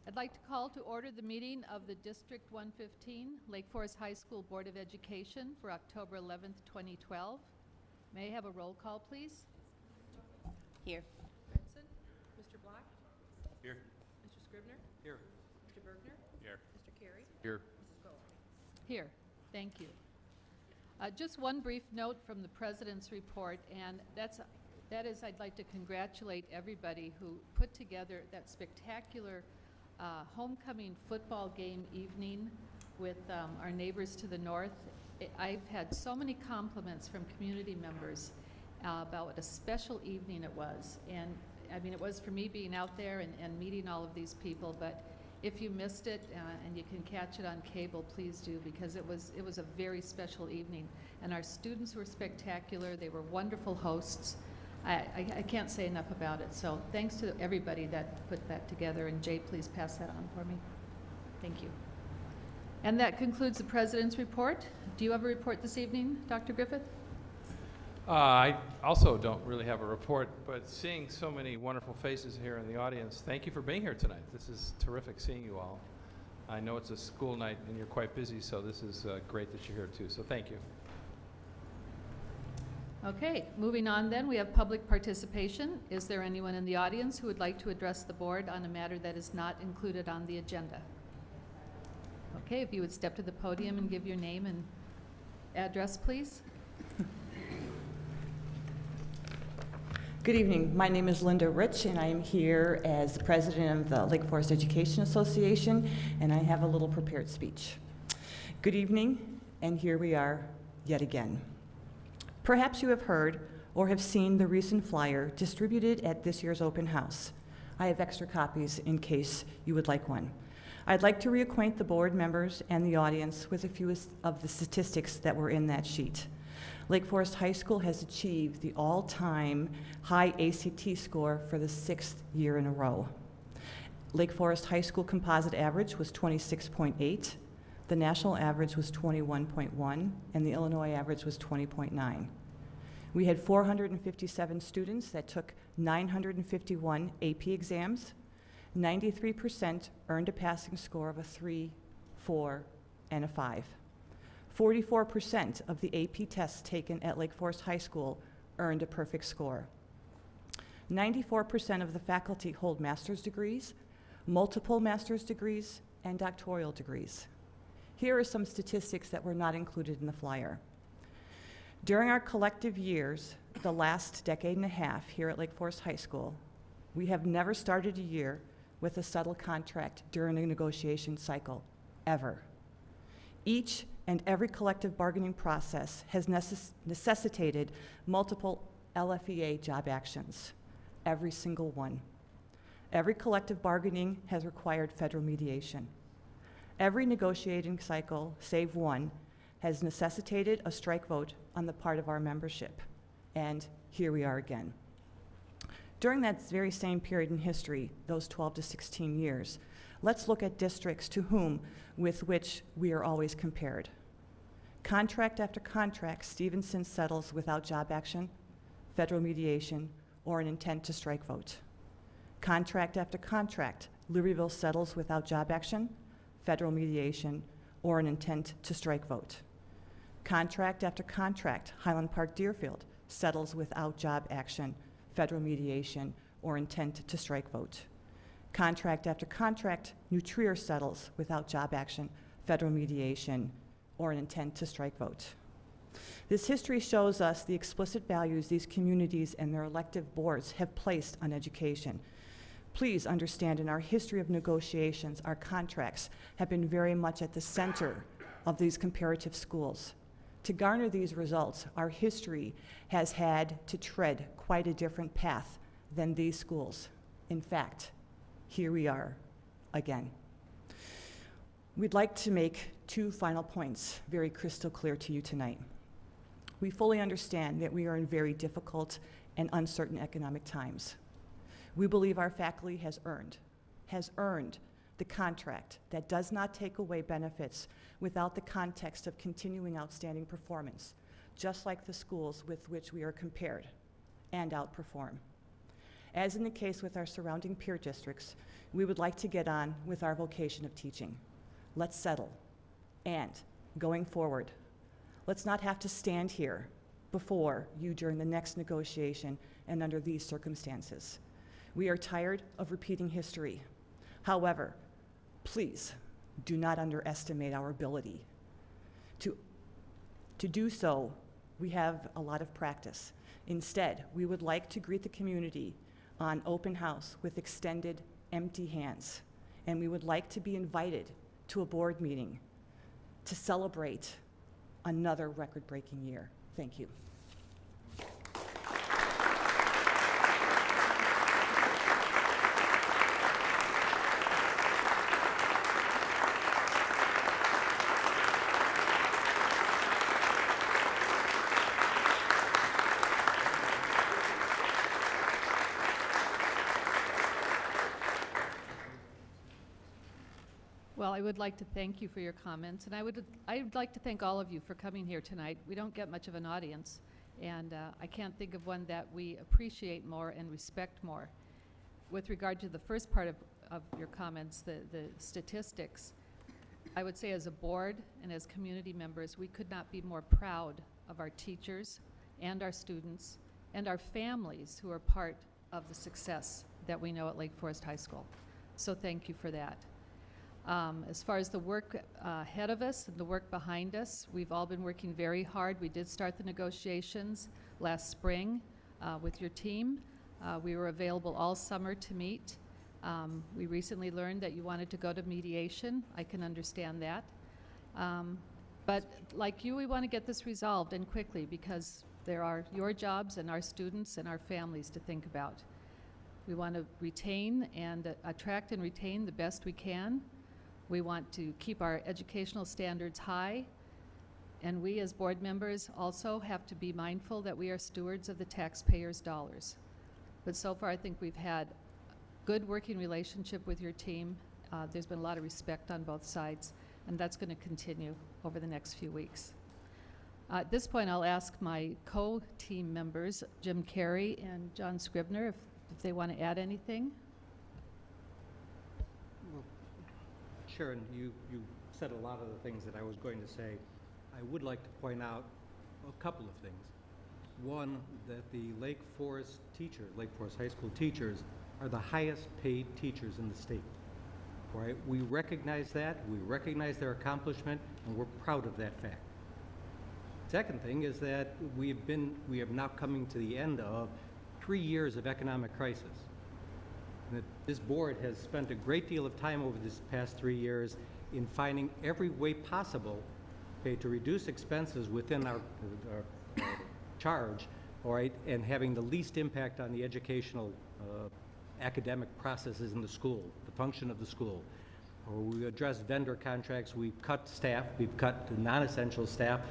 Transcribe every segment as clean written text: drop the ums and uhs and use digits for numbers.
I'd like to call to order the meeting of the District 115 Lake Forest High School Board of Education for October 11th, 2012. May I have a roll call, please? Here. Benson. Mr. Block. Here. Mr. Scribner. Here. Mr. Bergner. Here. Mr. Carey. Here. Mrs. Gold. Here. Thank you. Just one brief note from the President's report, and that is I'd like to congratulate everybody who put together that spectacular homecoming football game evening with our neighbors to the north. I've had so many compliments from community members about what a special evening it was. And I mean, it was for me being out there and meeting all of these people, but if you missed it and you can catch it on cable, please do, because it was a very special evening. And our students were spectacular. They were wonderful hosts. I can't say enough about it. So thanks to everybody that put that together. And Jay, please pass that on for me. Thank you. And that concludes the President's report. Do you have a report this evening, Dr. Griffith? I also don't really have a report, but seeing so many wonderful faces here in the audience, thank you for being here tonight. This is terrific seeing you all. I know it's a school night and you're quite busy, so this is great that you're here too. So thank you. Okay, moving on then, we have public participation. Is there anyone in the audience who would like to address the board on a matter that is not included on the agenda? Okay, if you would step to the podium and give your name and address, please. Good evening. My name is Linda Rich, and I am here as the president of the Lake Forest Education Association, and I have a little prepared speech. Good evening, and here we are yet again. Perhaps you have heard or have seen the recent flyer distributed at this year's open house. I have extra copies in case you would like one. I'd like to reacquaint the board members and the audience with a few of the statistics that were in that sheet. Lake Forest High School has achieved the all-time high ACT score for the 6th year in a row. Lake Forest High School composite average was 26.8. The national average was 21.1, and the Illinois average was 20.9. We had 457 students that took 951 AP exams. 93% earned a passing score of a 3, 4, and a 5. 44% of the AP tests taken at Lake Forest High School earned a perfect score. 94% of the faculty hold master's degrees, multiple master's degrees, and doctoral degrees. Here are some statistics that were not included in the flyer. During our collective years, the last decade and a half here at Lake Forest High School, we have never started a year with a settled contract during a negotiation cycle, ever. Each and every collective bargaining process has necessitated multiple LFEA job actions, every single one. Every collective bargaining has required federal mediation. Every negotiating cycle, save one, has necessitated a strike vote on the part of our membership. And here we are again. During that very same period in history, those 12 to 16 years, let's look at districts with which we are always compared. Contract after contract, Stevenson settles without job action, federal mediation, or an intent to strike vote. Contract after contract, Louisville settles without job action, federal mediation, or an intent to strike vote. Contract after contract, Highland Park Deerfield settles without job action, federal mediation, or intent to strike vote. Contract after contract, New Trier settles without job action, federal mediation, or an intent to strike vote. This history shows us the explicit values these communities and their elective boards have placed on education. Please understand, in our history of negotiations, our contracts have been very much at the center of these comparative schools. To garner these results, our history has had to tread quite a different path than these schools. In fact, here we are again. We'd like to make 2 final points very crystal clear to you tonight. We fully understand that we are in very difficult and uncertain economic times. We believe our faculty has earned the contract that does not take away benefits without the context of continuing outstanding performance, just like the schools with which we are compared and outperform. As in the case with our surrounding peer districts, we would like to get on with our vocation of teaching. Let's settle. And going forward, let's not have to stand here before you during the next negotiation and under these circumstances. We are tired of repeating history. However, please do not underestimate our ability. To do so, we have a lot of practice. Instead, we would like to greet the community on open house with extended, empty hands. And we would like to be invited to a board meeting to celebrate another record-breaking year. Thank you. Well, I would like to thank you for your comments, and I would like to thank all of you for coming here tonight. We don't get much of an audience, and I can't think of one that we appreciate more and respect more. With regard to the first part of your comments, the statistics, I would say as a board and as community members, we could not be more proud of our teachers and our students and our families who are part of the success that we know at Lake Forest High School. So thank you for that. As far as the work ahead of us and the work behind us, we've all been working very hard. We did start the negotiations last spring with your team. We were available all summer to meet. We recently learned that you wanted to go to mediation. I can understand that. But like you, we want to get this resolved and quickly because there are your jobs and our students and our families to think about. We want to retain and attract and retain the best we can. We want to keep our educational standards high, and we as board members also have to be mindful that we are stewards of the taxpayers' dollars. But so far I think we've had good working relationship with your team. There's been a lot of respect on both sides, and that's going to continue over the next few weeks. At this point I'll ask my co-team members, Jim Carey and John Scribner, if they want to add anything. Sharon, you said a lot of the things that I was going to say. I would like to point out a couple of things. One, that the Lake Forest High School teachers are the highest paid teachers in the state. Right? We recognize that, we recognize their accomplishment, and we're proud of that fact. Second thing is that we have now coming to the end of 3 years of economic crisis. That this board has spent a great deal of time over this past 3 years in finding every way possible, okay, to reduce expenses within our charge, all right, and having the least impact on the educational academic processes in the school, the function of the school. We addressed vendor contracts, we've cut staff, we've cut the non-essential staff.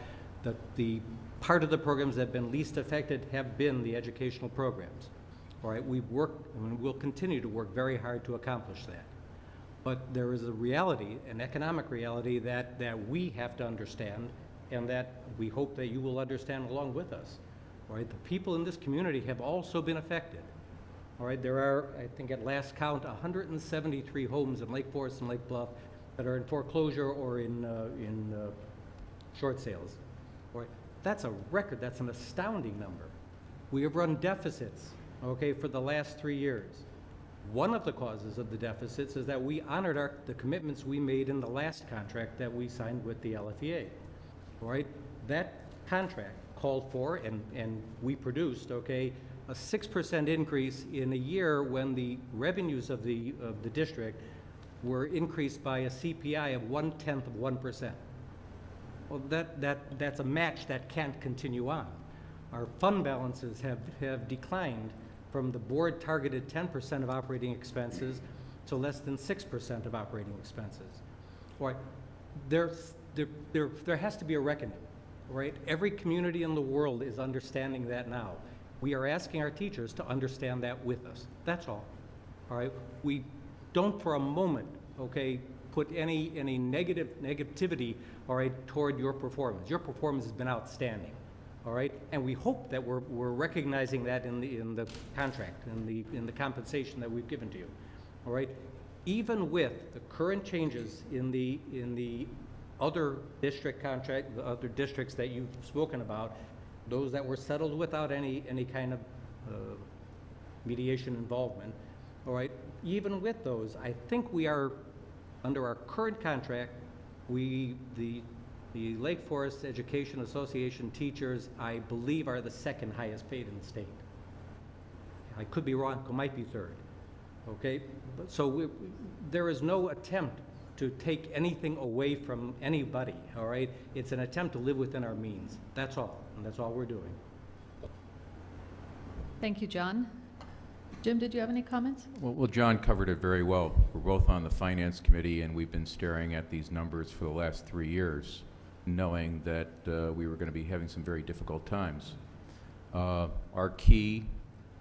The part of the programs that have been least affected have been the educational programs. All right, we've worked and we'll continue to work very hard to accomplish that. But there is a reality, an economic reality that we have to understand and that we hope that you will understand along with us. All right, the people in this community have also been affected. All right, there are, I think at last count, 173 homes in Lake Forest and Lake Bluff that are in foreclosure or in short sales. All right, that's a record, that's an astounding number. We have run deficits, okay, for the last 3 years. One of the causes of the deficits is that we honored the commitments we made in the last contract that we signed with the LFEA. All right, that contract called for, and we produced, okay, a 6% increase in a year when the revenues of the district were increased by a CPI of 1/10 of 1%. Well, that's a match that can't continue on. our fund balances have declined from the board targeted 10% of operating expenses to less than 6% of operating expenses. All right, there has to be a reckoning, right? Every community in the world is understanding that now. We are asking our teachers to understand that with us. That's all. All right, we don't for a moment, okay, put any negativity, all right, toward your performance. Your performance has been outstanding, all right, and we hope that we're recognizing that in the contract, in the compensation that we've given to you, all right. Even with the current changes in the other district contract, the other districts that you've spoken about, those that were settled without any kind of mediation involvement, all right, even with those, I think we are, under our current contract, the Lake Forest Education Association teachers, I believe, are the second highest paid in the state. I could be wrong, it might be third, okay? So there is no attempt to take anything away from anybody, all right? It's an attempt to live within our means. That's all, and that's all we're doing. Thank you, John. Jim, did you have any comments? Well, John covered it very well. We're both on the Finance Committee, and we've been staring at these numbers for the last 3 years, knowing that we were going to be having some very difficult times. Our key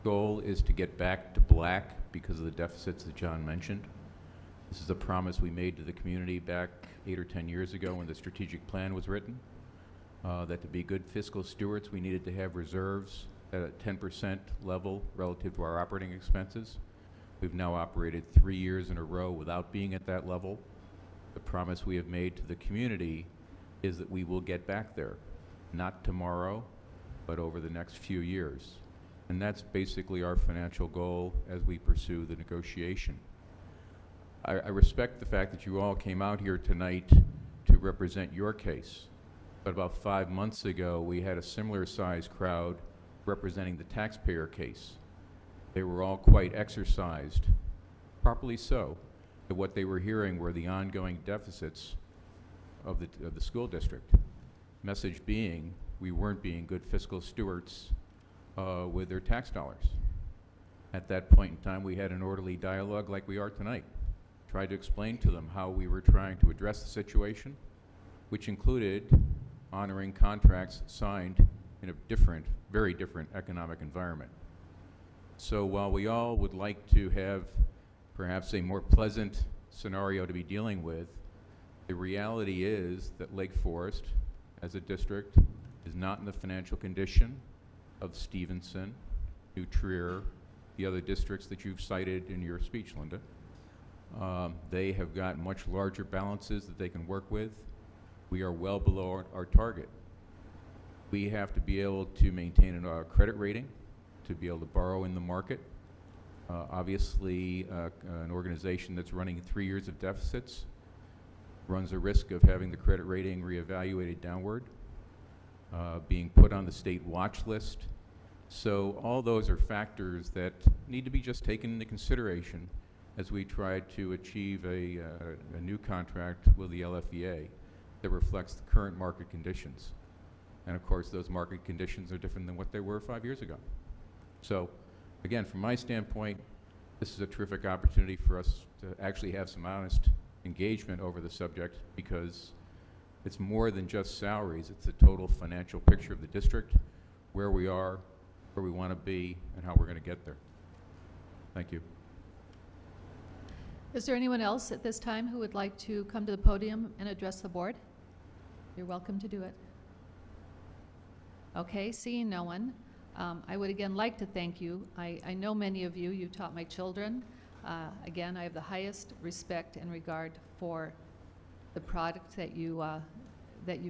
goal is to get back to black because of the deficits that John mentioned. This is a promise we made to the community back 8 or 10 years ago when the strategic plan was written, that to be good fiscal stewards, we needed to have reserves at a 10% level relative to our operating expenses. We've now operated 3 years in a row without being at that level. The promise we have made to the community is that we will get back there, not tomorrow, but over the next few years. And that's basically our financial goal as we pursue the negotiation. I respect the fact that you all came out here tonight to represent your case, but about 5 months ago we had a similar sized crowd representing the taxpayer case. They were all quite exercised, properly so, that what they were hearing were the ongoing deficits of the school district. Message being, we weren't being good fiscal stewards with their tax dollars. At that point in time, we had an orderly dialogue like we are tonight. Tried to explain to them how we were trying to address the situation, which included honoring contracts signed in a different, very different economic environment. So while we all would like to have perhaps a more pleasant scenario to be dealing with, the reality is that Lake Forest, as a district, is not in the financial condition of Stevenson, New Trier, the other districts that you've cited in your speech, Linda. They have got much larger balances that they can work with. We are well below our target. We have to be able to maintain a credit rating to be able to borrow in the market. Obviously, an organization that's running 3 years of deficits runs a risk of having the credit rating reevaluated downward, being put on the state watch list. So all those are factors that need to be just taken into consideration as we try to achieve a new contract with the LFEA that reflects the current market conditions. And of course, those market conditions are different than what they were 5 years ago. So again, from my standpoint, this is a terrific opportunity for us to actually have some honest engagement over the subject, because it's more than just salaries. It's the total financial picture of the district, where we are, where we want to be, and how we're going to get there. Thank you. Is there anyone else at this time who would like to come to the podium and address the board? You're welcome to do it. Okay, seeing no one, I would again like to thank you. I know many of you. You taught my children. Again, I have the highest respect and regard for the product that you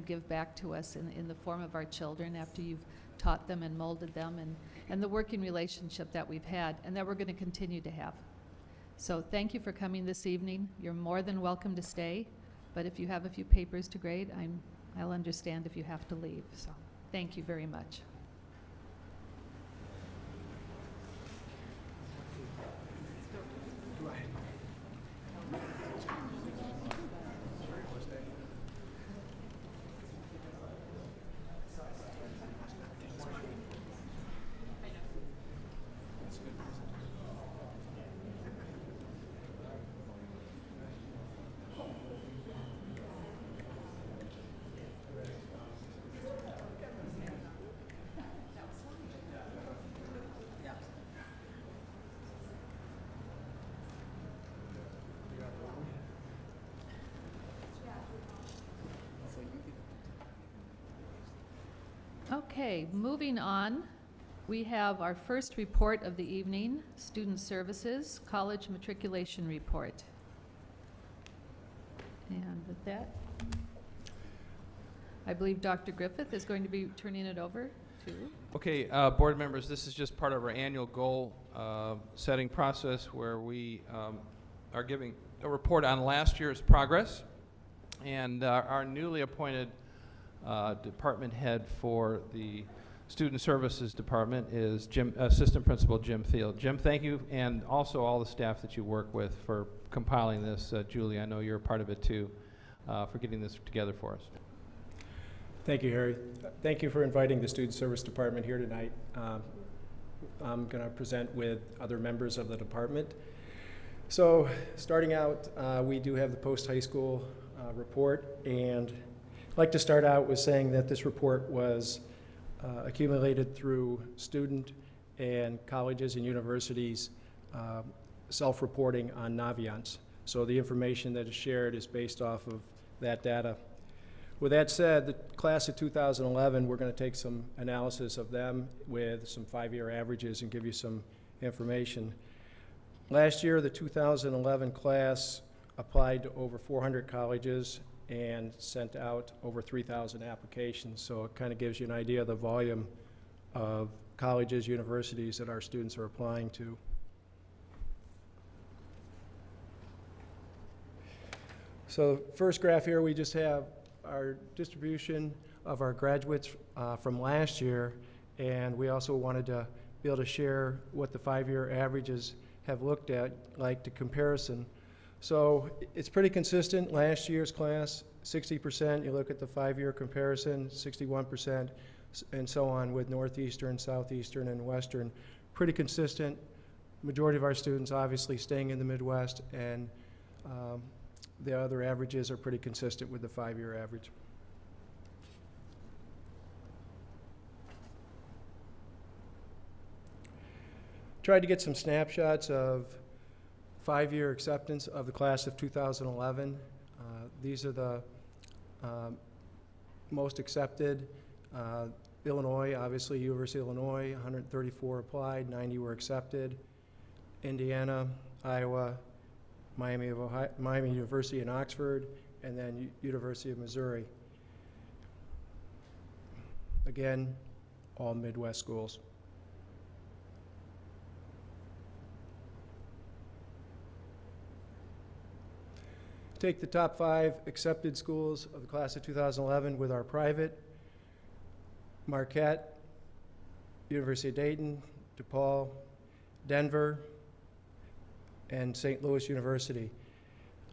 give back to us in the form of our children after you've taught them and molded them, and the working relationship that we've had and that we're going to continue to have. So thank you for coming this evening. You're more than welcome to stay, but if you have a few papers to grade, I'll understand if you have to leave. So thank you very much. Okay, moving on, we have our first report of the evening, Student Services College Matriculation Report. And with that, I believe Dr. Griffith is going to be turning it over to. Okay, board members, this is just part of our annual goal setting process where we are giving a report on last year's progress. And our newly appointed department head for the Student Services Department is Assistant Principal Jim Field. Jim, thank you, and also all the staff that you work with for compiling this. Julie, I know you're a part of it too, for getting this together for us. Thank you, Harry. Thank you for inviting the Student Service Department here tonight. I'm going to present with other members of the department. So, starting out, we do have the post-high school report, and I'd like to start out with saying that this report was accumulated through student and colleges and universities self-reporting on Naviance. So the information that is shared is based off of that data. With that said, the class of 2011, we're going to take some analysis of them with some 5-year averages and give you some information. Last year, the 2011 class applied to over 400 colleges and sent out over 3,000 applications. So it kind of gives you an idea of the volume of colleges, universities that our students are applying to. So first graph here, we just have our distribution of our graduates from last year, and we also wanted to be able to share what the 5-year averages have looked at, like the comparison. So it's pretty consistent. Last year's class, 60%. You look at the 5-year comparison, 61%, and so on with Northeastern, Southeastern, and Western. Pretty consistent. Majority of our students obviously staying in the Midwest, and the other averages are pretty consistent with the 5-year average. Tried to get some snapshots of 5-year acceptance of the class of 2011. These are the most accepted. Illinois, obviously University of Illinois, 134 applied, 90 were accepted. Indiana, Iowa, Miami University in Oxford, and then University of Missouri. Again, all Midwest schools. Take the top 5 accepted schools of the class of 2011 with our private: Marquette, University of Dayton, DePaul, Denver, and St. Louis University.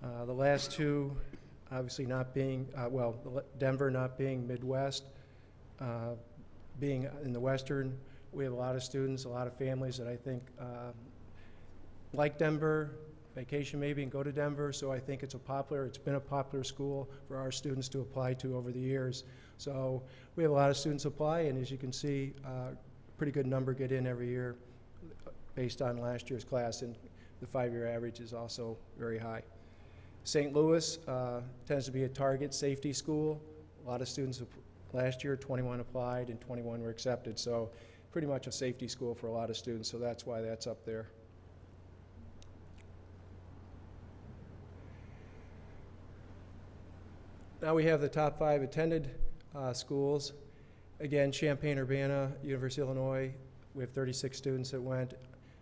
The last two obviously not being, Denver not being Midwest, being in the Western. We have a lot of students, a lot of families that I think like Denver, vacation maybe and go to Denver, so I think it's been a popular school for our students to apply to over the years. So we have a lot of students apply, and as you can see, a pretty good number get in every year based on last year's class, and the 5-year average is also very high. St. Louis tends to be a target safety school. A lot of students last year, 21 applied and 21 were accepted, so pretty much a safety school for a lot of students, so that's why that's up there. Now we have the top 5 attended schools. Again, Champaign-Urbana, University of Illinois, we have 36 students that went.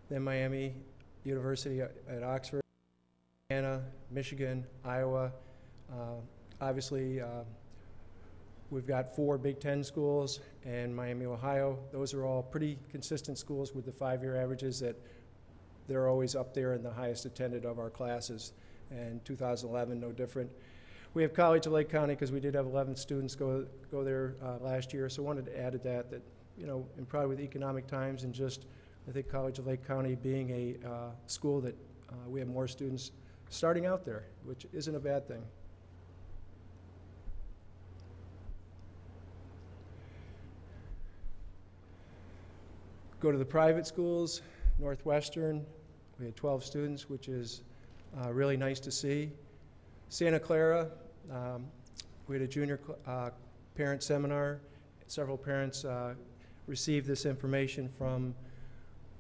Then Miami University at Oxford, Indiana, Michigan, Iowa. Obviously, we've got 4 Big Ten schools and Miami, Ohio. Those are all pretty consistent schools with the 5-year averages that they're always up there in the highest attended of our classes. And 2011, no different. We have College of Lake County because we did have 11 students go there last year, so I wanted to add to that, you know, and probably with economic times and just, I think College of Lake County being a school that we have more students starting out there, which isn't a bad thing. Go to the private schools, Northwestern, we had 12 students, which is really nice to see. Santa Clara, we had a junior parent seminar, several parents received this information from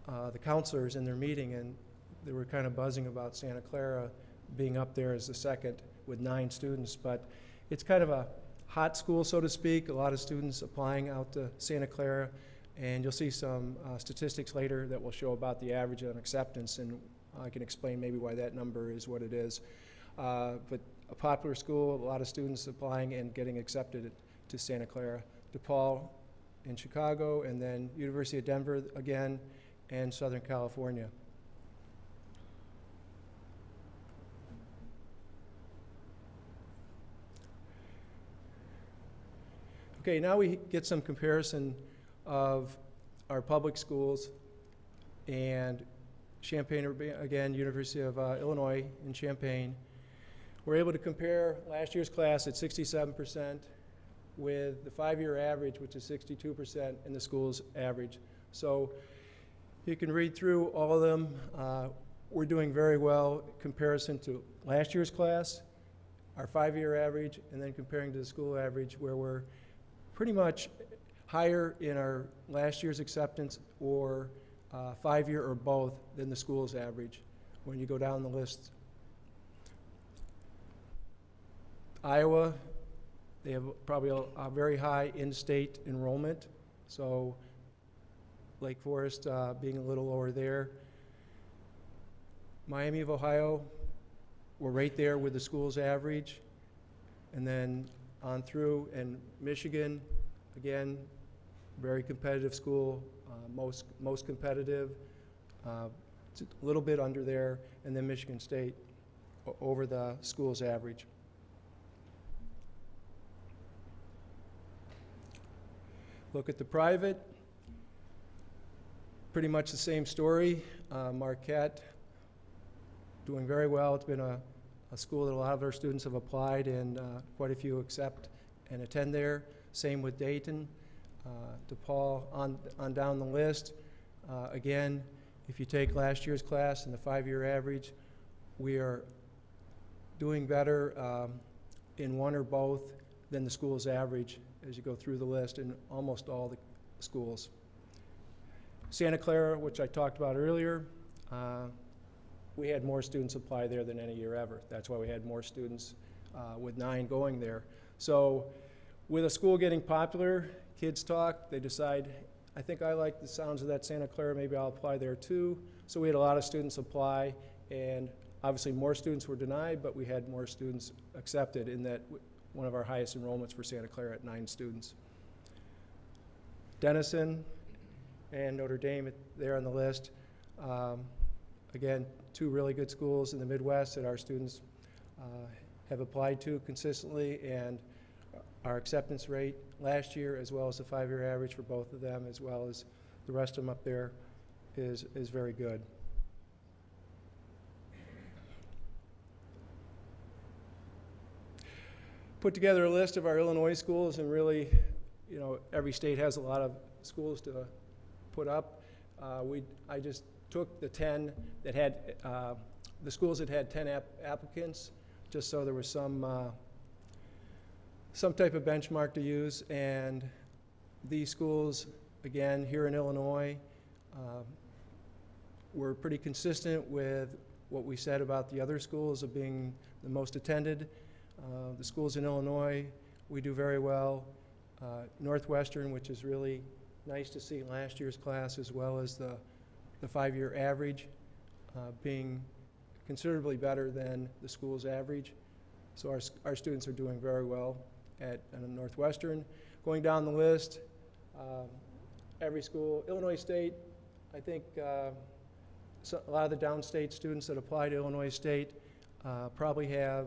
the counselors in their meeting, and they were kind of buzzing about Santa Clara being up there as the second with 9 students. But it's kind of a hot school, so to speak. A lot of students applying out to Santa Clara, and you'll see some statistics later that will show about the average on acceptance, and I can explain maybe why that number is what it is. But a popular school, a lot of students applying and getting accepted to Santa Clara. DePaul in Chicago, and then University of Denver again, and Southern California. Okay, now we get some comparison of our public schools and Champaign, again, University of Illinois in Champaign. We're able to compare last year's class at 67% with the 5-year average, which is 62%, and the school's average. So you can read through all of them. We're doing very well in comparison to last year's class, our 5-year average, and then comparing to the school average, where we're pretty much higher in our last year's acceptance or 5-year or both than the school's average when you go down the list. Iowa, they have probably a very high in-state enrollment, so Lake Forest being a little lower there. Miami of Ohio, we're right there with the school's average. And then on through, and Michigan, again, very competitive school, most competitive, it's a little bit under there, and then Michigan State over the school's average. Look at the private, pretty much the same story. Marquette, doing very well. It's been a school that a lot of our students have applied, and quite a few accept and attend there. Same with Dayton, DePaul, on down the list. Again, if you take last year's class and the 5-year average, we are doing better in one or both than the school's average as you go through the list in almost all the schools. Santa Clara, which I talked about earlier, we had more students apply there than any year ever. That's why we had more students with 9 going there. So with a school getting popular, kids talk, they decide, I think I like the sounds of that Santa Clara, maybe I'll apply there too. So we had a lot of students apply, and obviously more students were denied, but we had more students accepted in that one of our highest enrollments for Santa Clara at 9 students. Denison and Notre Dame there on the list. Again, 2 really good schools in the Midwest that our students have applied to consistently, and our acceptance rate last year, as well as the 5-year average for both of them, as well as the rest of them up there, is very good. Put together a list of our Illinois schools, and really, you know, every state has a lot of schools to put up. I just took the 10 that had, the schools that had 10 applicants, just so there was some type of benchmark to use. And these schools, again, here in Illinois, were pretty consistent with what we said about the other schools of being the most attended. The schools in Illinois, we do very well. Northwestern, which is really nice to see last year's class, as well as the 5-year average being considerably better than the school's average. So our students are doing very well at Northwestern. Going down the list, every school, Illinois State, I think a lot of the downstate students that apply to Illinois State probably have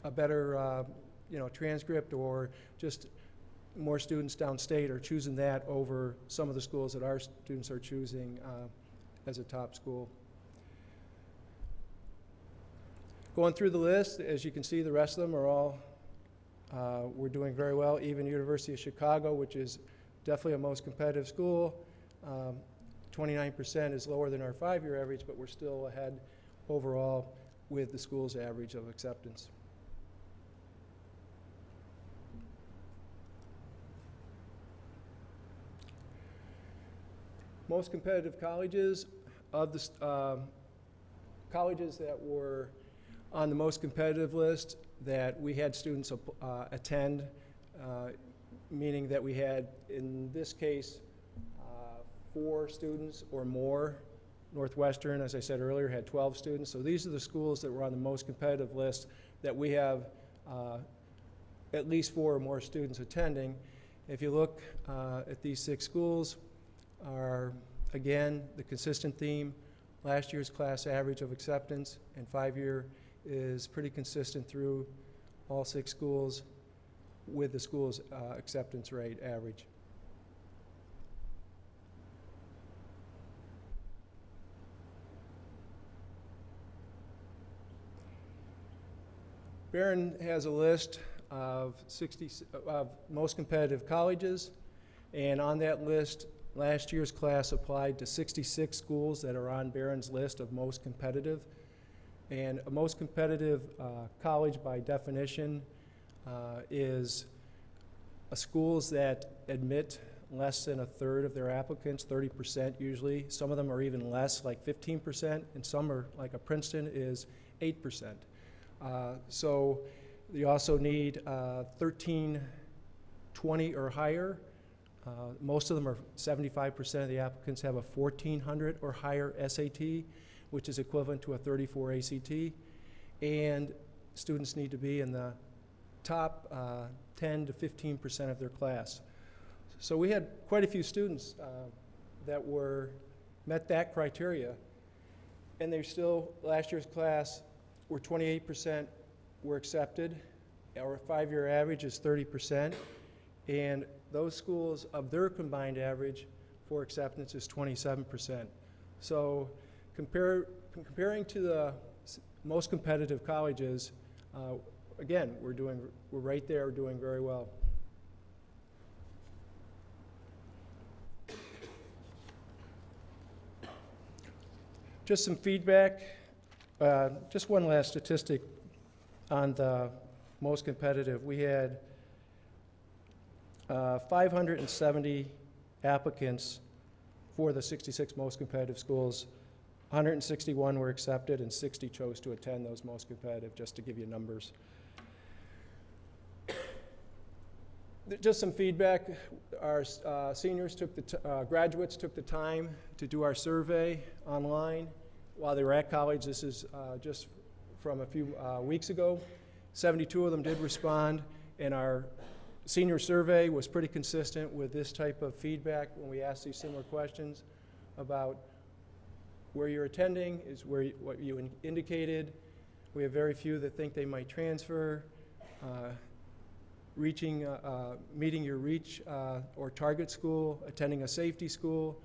a better transcript, or just more students downstate are choosing that over some of the schools that our students are choosing as a top school. Going through the list, as you can see, the rest of them are all, we're doing very well. Even University of Chicago, which is definitely a most competitive school, 29% is lower than our 5-year average, but we're still ahead overall with the school's average of acceptance. most competitive colleges, of the colleges that were on the most competitive list that we had students attend, meaning that we had, in this case, 4 students or more. Northwestern, as I said earlier, had 12 students. So these are the schools that were on the most competitive list that we have at least 4 or more students attending. If you look at these 6 schools, are, again, the consistent theme. Last year's class average of acceptance and 5-year is pretty consistent through all 6 schools with the school's acceptance rate average. Barron has a list of most competitive colleges, and on that list, last year's class applied to 66 schools that are on Barron's list of most competitive. And a most competitive college, by definition, is schools that admit less than a third of their applicants, 30% usually. Some of them are even less, like 15%, and some are, like a Princeton, is 8%. So you also need 1320 or higher. Most of them are 75% of the applicants have a 1400 or higher SAT, which is equivalent to a 34 ACT. And students need to be in the top 10 to 15% of their class. So we had quite a few students that met that criteria. And they still, last year's class, were 28% were accepted. Our 5-year average is 30%. And those schools, of their combined average for acceptance, is 27%. So comparing to the most competitive colleges, again, we're right there, doing very well. Just some feedback. Just one last statistic on the most competitive. We had 570 applicants for the 66 most competitive schools. 161 were accepted and 60 chose to attend those most competitive, just to give you numbers. Just some feedback. Our seniors graduates took the time to do our survey online while they were at college. This is just from a few weeks ago. 72 of them did respond, and our senior survey was pretty consistent with this type of feedback when we asked these similar questions about where you're attending is what you indicated. We have very few that think they might transfer. Meeting your reach or target school, attending a safety school.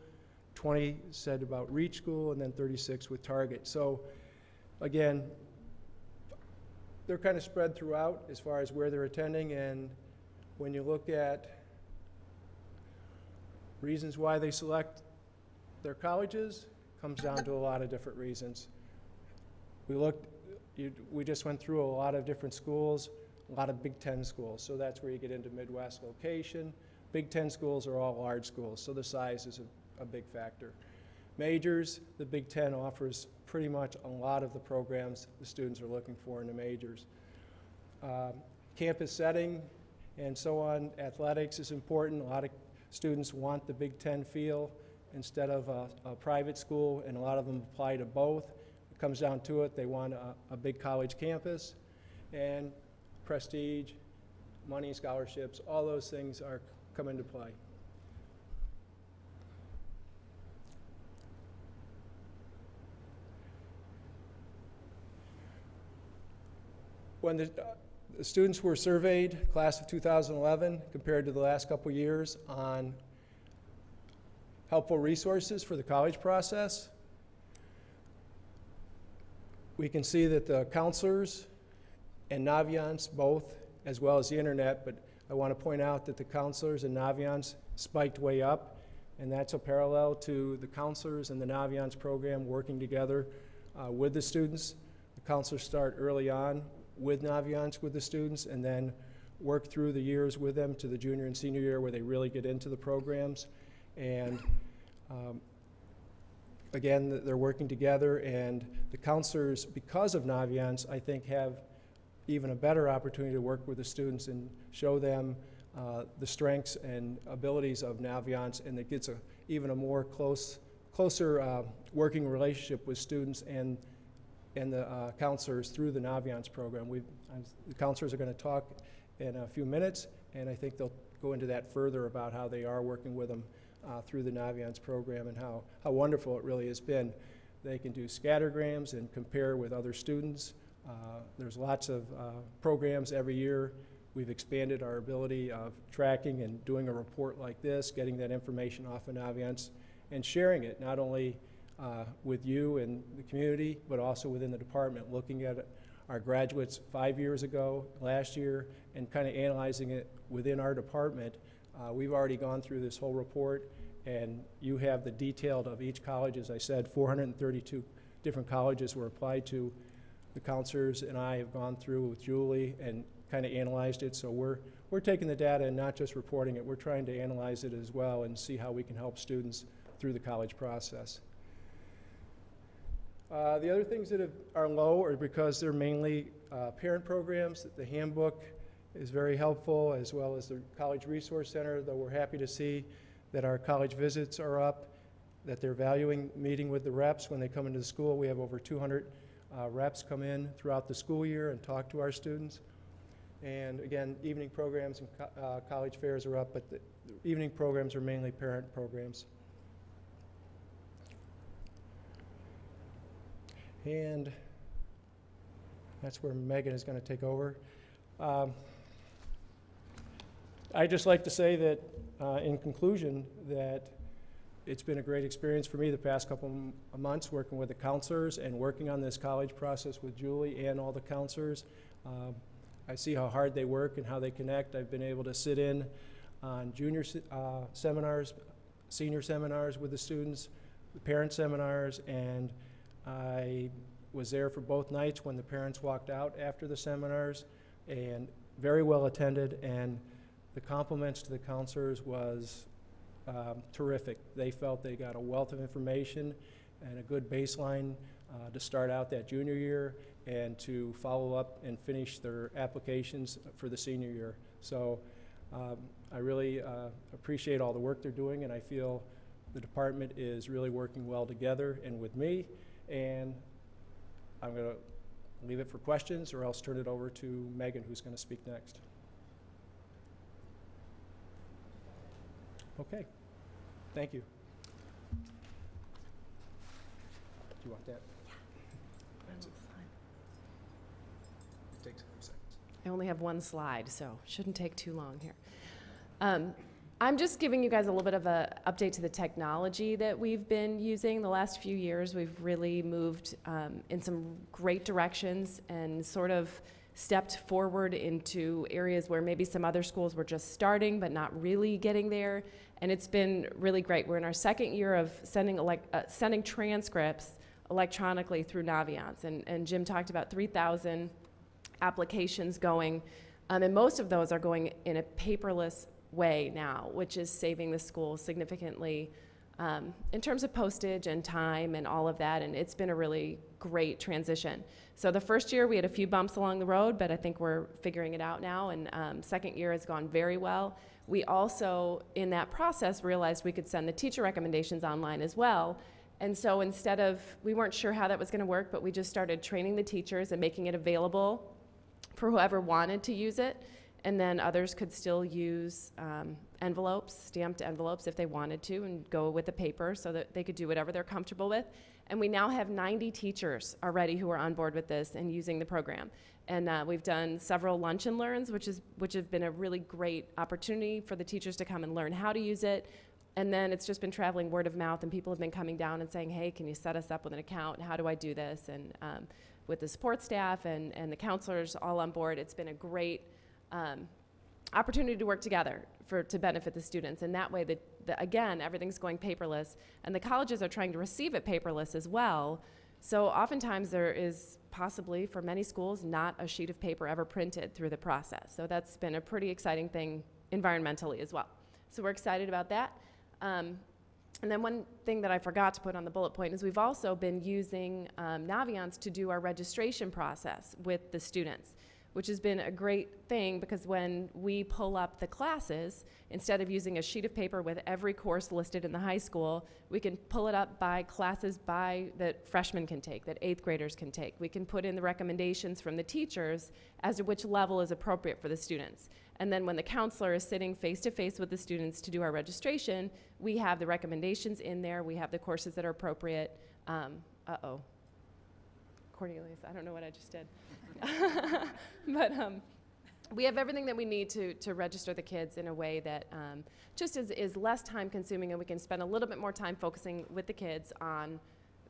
20 said about reach school, and then 36 with target. So again, they're kind of spread throughout as far as where they're attending, and when you look at reasons why they select their colleges, it comes down to a lot of different reasons. We just went through a lot of different schools, a lot of Big Ten schools, so that's where you get into Midwest location. Big Ten schools are all large schools, so the size is a big factor. Majors, the Big Ten offers pretty much a lot of the programs the students are looking for in the majors. Campus setting and so on, athletics is important. A lot of students want the Big Ten feel instead of a private school, and a lot of them apply to both. It comes down to it, they want a big college campus, and prestige, money, scholarships, all those things come into play. When the students were surveyed, class of 2011, compared to the last couple years, on helpful resources for the college process, we can see that the counselors and Naviance both, as well as the internet, but I want to point out that the counselors and Naviance spiked way up, and that's a parallel to the counselors and the Naviance program working together with the students. The counselors start early on with Naviance with the students, and then work through the years with them to the junior and senior year where they really get into the programs. And again, they're working together, and the counselors, because of Naviance, I think have even a better opportunity to work with the students and show them the strengths and abilities of Naviance, and it gets even a more closer working relationship with students and the counselors through the Naviance program. The counselors are going to talk in a few minutes, and I think they'll go into that further about how they are working with them through the Naviance program and how wonderful it really has been. They can do scattergrams and compare with other students. There's lots of programs every year. We've expanded our ability of tracking and doing a report like this, getting that information off of Naviance, and sharing it not only with you and the community, but also within the department, looking at our graduates 5 years ago, last year, and kind of analyzing it within our department. We've already gone through this whole report, and you have the detailed of each college. As I said, 432 different colleges were applied to. The counselors and I have gone through with Julie and kind of analyzed it. So we're taking the data and not just reporting it. We're trying to analyze it as well and see how we can help students through the college process. The other things that are low are because they're mainly parent programs. The handbook is very helpful, as well as the College Resource Center, though we're happy to see that our college visits are up, that they're valuing meeting with the reps when they come into the school. We have over 200 reps come in throughout the school year and talk to our students. And again, evening programs and college fairs are up, but the evening programs are mainly parent programs. And that's where Megan is going to take over. I'd just like to say that, in conclusion, that it's been a great experience for me the past couple of months working with the counselors and working on this college process with Julie and all the counselors. I see how hard they work and how they connect. I've been able to sit in on junior seminars, senior seminars with the students, the parent seminars, and I was there for both nights when the parents walked out after the seminars, and very well attended, and the compliments to the counselors was terrific. They felt they got a wealth of information and a good baseline to start out that junior year and to follow up and finish their applications for the senior year. So I really appreciate all the work they're doing, and I feel the department is really working well together and with me. And I'm going to leave it for questions or else turn it over to Megan, who's going to speak next. Okay. Thank you. Do you want that? That's it. It takes a few seconds. I only have one slide, so shouldn't take too long here. I'm just giving you guys a little bit of an update to the technology that we've been using the last few years. We've really moved in some great directions and sort of stepped forward into areas where maybe some other schools were just starting but not really getting there. And it's been really great. We're in our second year of sending transcripts electronically through Naviance. And Jim talked about 3,000 applications going, and most of those are going in a paperless way now, which is saving the school significantly in terms of postage and time and all of that, and it's been a really great transition. So the first year we had a few bumps along the road, but I think we're figuring it out now, and second year has gone very well. We also, in that process, realized we could send the teacher recommendations online as well, and so instead of, we weren't sure how that was going to work, but we just started training the teachers and making it available for whoever wanted to use it. And then others could still use envelopes, stamped envelopes if they wanted to, and go with the paper so that they could do whatever they're comfortable with. And we now have 90 teachers already who are on board with this and using the program. And we've done several lunch and learns, which have been a really great opportunity for the teachers to come and learn how to use it. And then it's just been traveling word of mouth, and people have been coming down and saying, hey, can you set us up with an account? How do I do this? And with the support staff and the counselors all on board, it's been a great opportunity to work together to benefit the students. And that way, again, everything's going paperless. And the colleges are trying to receive it paperless as well. So oftentimes there is possibly, for many schools, not a sheet of paper ever printed through the process. So that's been a pretty exciting thing environmentally as well. So we're excited about that. And then one thing that I forgot to put on the bullet point is we've also been using Naviance to do our registration process with the students, which has been a great thing because when we pull up the classes, instead of using a sheet of paper with every course listed in the high school, we can pull it up by classes that freshmen can take, that 8th graders can take. We can put in the recommendations from the teachers as to which level is appropriate for the students. And then when the counselor is sitting face-to-face with the students to do our registration, we have the recommendations in there, we have the courses that are appropriate. Cornelius, I don't know what I just did. But we have everything that we need to register the kids in a way that just is less time consuming, and we can spend a little bit more time focusing with the kids on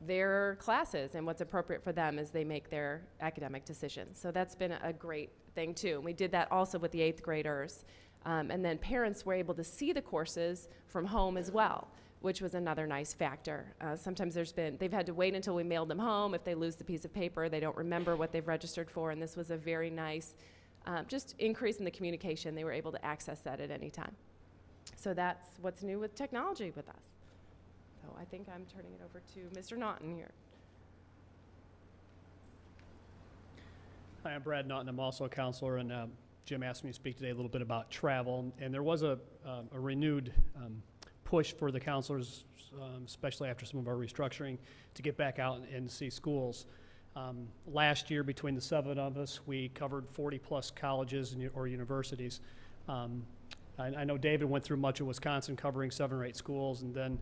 their classes and what's appropriate for them as they make their academic decisions. So that's been a great thing too. We did that also with the 8th graders. And then parents were able to see the courses from home as well, which was another nice factor. Sometimes they've had to wait until we mailed them home. If they lose the piece of paper, they don't remember what they've registered for, and this was a very nice just increase in the communication. They were able to access that at any time. So that's what's new with technology with us. So I think I'm turning it over to Mr. Naughton here. Hi, I'm Brad Naughton. I'm also a counselor, and Jim asked me to speak today a little bit about travel. And there was a renewed push for the counselors, especially after some of our restructuring, to get back out and see schools. Last year, between the 7 of us, we covered 40-plus colleges or universities. I know David went through much of Wisconsin covering 7 or 8 schools, and then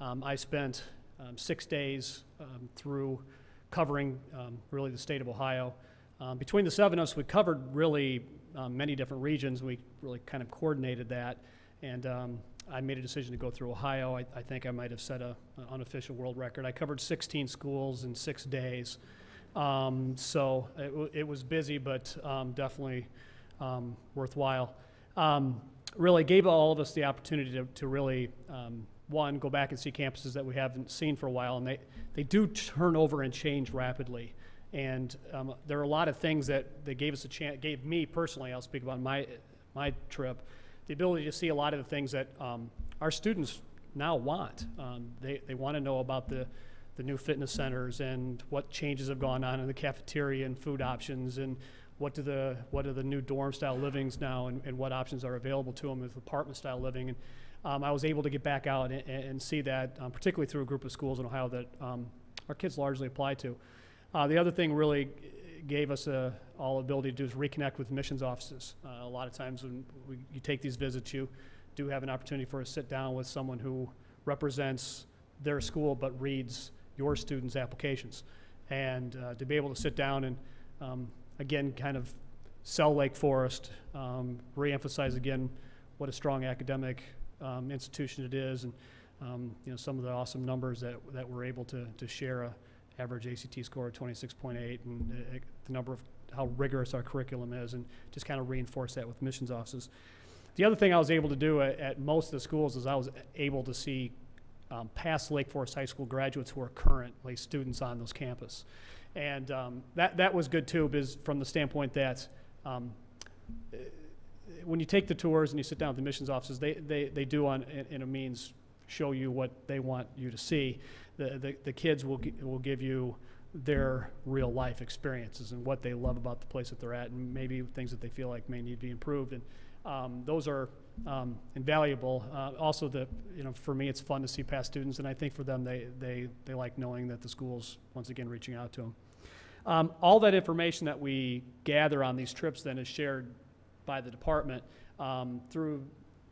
I spent 6 days through covering really the state of Ohio. Between the 7 of us, we covered really many different regions. We really kind of coordinated that, and I made a decision to go through Ohio. I think I might have set an unofficial world record. I covered 16 schools in 6 days. So it was busy, but definitely worthwhile. Really gave all of us the opportunity to really, one, go back and see campuses that we haven't seen for a while, and they do turn over and change rapidly. And there are a lot of things that they gave us a chance, gave me personally, I'll speak about my trip, the ability to see a lot of the things that our students now want. They want to know about the new fitness centers and what changes have gone on in the cafeteria and food options, and what are the new dorm style livings now, and what options are available to them with apartment style living. And I was able to get back out and see that, particularly through a group of schools in Ohio that our kids largely apply to. The other thing really gave us all ability to do is reconnect with missions offices. A lot of times when you take these visits, you do have an opportunity for a sit down with someone who represents their school but reads your students' applications. And to be able to sit down and, again, kind of sell Lake Forest, reemphasize again what a strong academic institution it is, and some of the awesome numbers that we're able to share. Average ACT score of 26.8, and the number of how rigorous our curriculum is, and just kind of reinforce that with missions offices. The other thing I was able to do at most of the schools is I was able to see past Lake Forest High School graduates who are currently students on those campus. And that was good too, because from the standpoint that when you take the tours and you sit down with the missions offices, they do in a means show you what they want you to see. The kids will give you their real life experiences and what they love about the place that they're at, and maybe things that they feel like may need to be improved. And those are invaluable. Also, for me, it's fun to see past students, and I think for them, they like knowing that the school's once again reaching out to them. All that information that we gather on these trips then is shared by the department through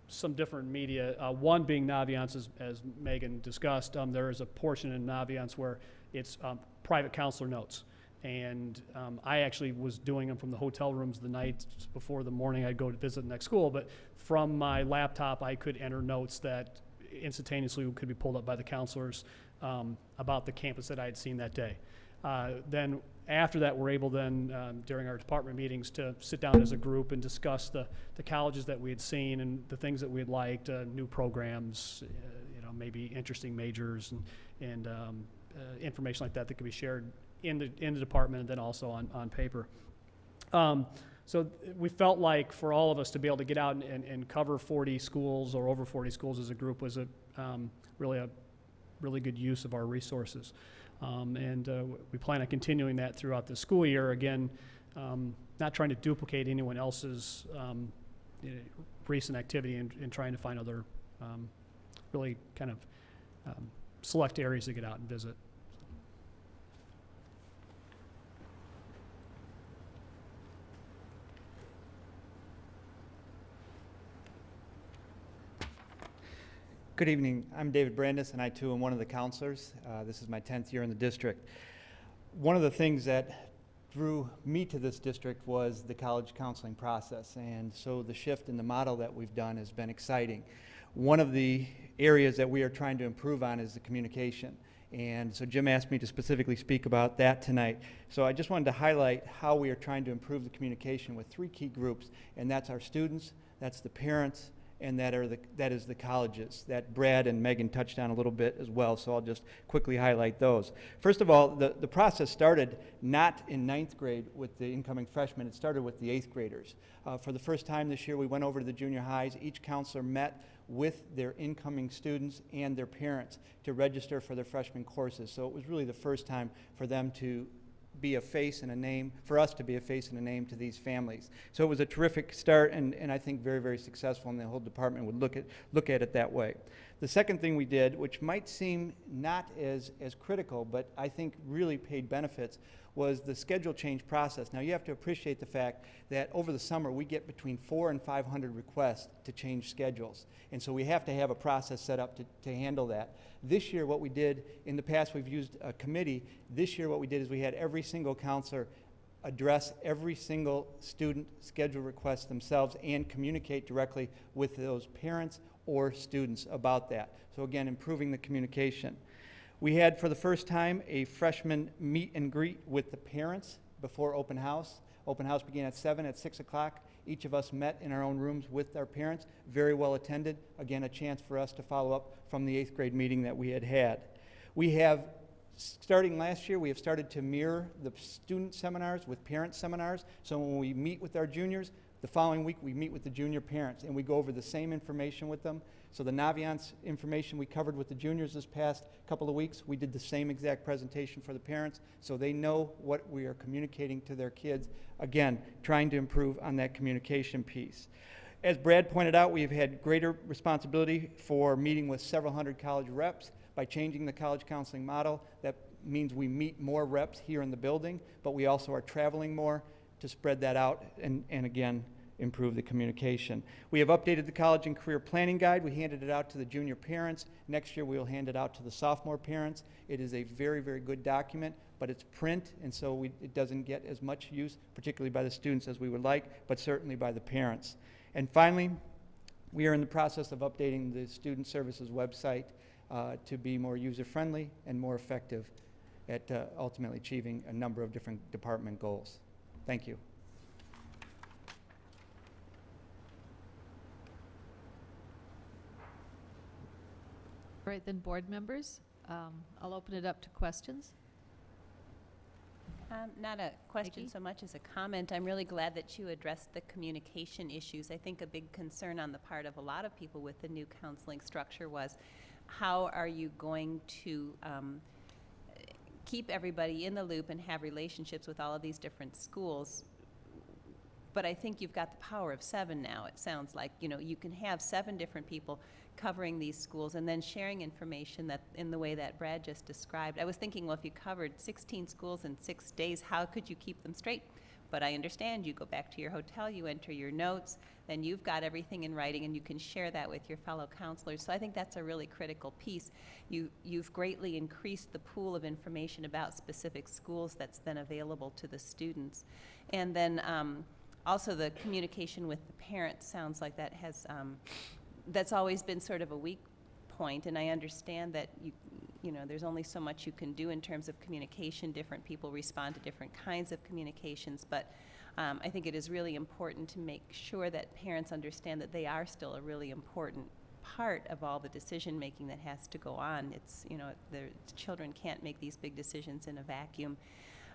some different media, one being Naviance, as Megan discussed. There is a portion in Naviance where it's private counselor notes. And I actually was doing them from the hotel rooms the night before the morning I'd go to visit the next school. But from my laptop, I could enter notes that instantaneously could be pulled up by the counselors about the campus that I had seen that day. Then after that, we're able then, during our department meetings, to sit down as a group and discuss the colleges that we had seen and the things that we had liked, new programs, maybe interesting majors and information like that could be shared in the department and then also on paper. So we felt like for all of us to be able to get out and cover 40 schools or over 40 schools as a group was really a really good use of our resources. We plan on continuing that throughout the school year. Again, not trying to duplicate anyone else's recent activity and trying to find other really kind of select areas to get out and visit. Good evening. I'm David Brandis, and I too am one of the counselors. This is my 10th year in the district. One of the things that drew me to this district was the college counseling process, and so the shift in the model that we've done has been exciting. One of the areas that we are trying to improve on is the communication, and so Jim asked me to specifically speak about that tonight. So I just wanted to highlight how we are trying to improve the communication with 3 key groups, and that's our students, that's the parents, and that is the colleges that Brad and Megan touched on a little bit as well, so I'll just quickly highlight those. First of all, the process started not in 9th grade with the incoming freshmen, it started with the 8th graders. For the first time this year, we went over to the junior highs. Each counselor met with their incoming students and their parents to register for their freshman courses, so it was really the first time for them to be a face and a name, for us to be a face and a name to these families. So it was a terrific start, and I think very, very successful, and the whole department would look at it that way. The second thing we did, which might seem not as critical, but I think really paid benefits, was the schedule change process. Now you have to appreciate the fact that over the summer we get between 400 and 500 requests to change schedules. And so we have to have a process set up to handle that. This year what we did, in the past we've used a committee, this year what we did is we had every single counselor address every single student schedule request themselves and communicate directly with those parents or students about that. So again, improving the communication. We had, for the first time, a freshman meet and greet with the parents before open house. Open house began at 7. At 6 o'clock, each of us met in our own rooms with our parents. Very well attended. Again, a chance for us to follow up from the 8th grade meeting that we had. We have, starting last year, we have started to mirror the student seminars with parent seminars. So when we meet with our juniors, the following week we meet with the junior parents and we go over the same information with them. So the Naviance information we covered with the juniors this past couple of weeks, we did the same exact presentation for the parents so they know what we are communicating to their kids. Again, trying to improve on that communication piece. As Brad pointed out, we've had greater responsibility for meeting with several hundred college reps. By changing the college counseling model, that means we meet more reps here in the building, but we also are traveling more to spread that out and again, improve the communication. We have updated the college and career planning guide. We handed it out to the junior parents. Next year we will hand it out to the sophomore parents. It is a very, very good document, but it's print, and so it doesn't get as much use, particularly by the students as we would like, but certainly by the parents. And finally, we are in the process of updating the Student Services website to be more user-friendly and more effective at ultimately achieving a number of different department goals. Thank you. All right, then, board members, I'll open it up to questions. Not a question Nikki? so much as a comment. I'm really glad that you addressed the communication issues. I think a big concern on the part of a lot of people with the new counseling structure was how are you going to keep everybody in the loop and have relationships with all of these different schools. But I think you've got the power of 7 now. It sounds like, you know, you can have 7 different people covering these schools and then sharing information that in the way that Brad just described. I was thinking, well, if you covered 16 schools in 6 days, how could you keep them straight? But I understand you go back to your hotel, you enter your notes, then you've got everything in writing and you can share that with your fellow counselors. So I think that's a really critical piece. You've greatly increased the pool of information about specific schools that's then available to the students. And then also the communication with the parents sounds like that has, that's always been sort of a weak point, and I understand that you know, there's only so much you can do in terms of communication. Different people respond to different kinds of communications, but I think it is really important to make sure that parents understand that they are still a really important part of all the decision making that has to go on. It's, you know, the children can't make these big decisions in a vacuum.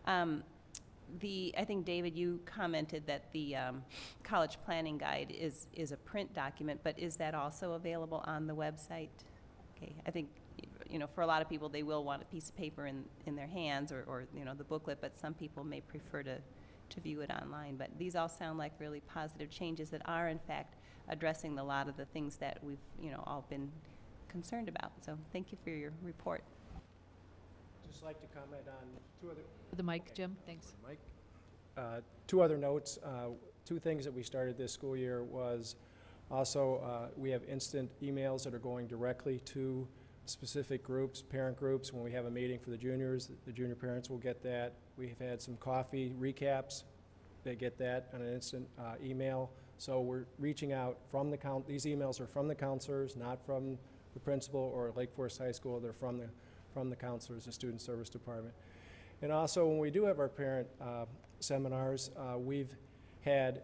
I think, David, you commented that the college planning guide is a print document, but is that also available on the website? Okay, I think, you know, for a lot of people, they will want a piece of paper in their hands or, you know, the booklet, but some people may prefer to view it online. But these all sound like really positive changes that are, in fact, addressing a lot of the things that we've, you know, all been concerned about. So thank you for your report. Just like to comment on two other. The mic, Jim, thanks. Mike. Two other notes. Two things that we started this school year was also we have instant emails that are going directly to specific groups, parent groups. When we have a meeting for the juniors, the junior parents will get that. We've had some coffee recaps. They get that on an instant email. So we're reaching out from the these emails are from the counselors, not from the principal or Lake Forest High School. They're from the counselors, the Student Service Department. And also, when we do have our parent seminars, we've had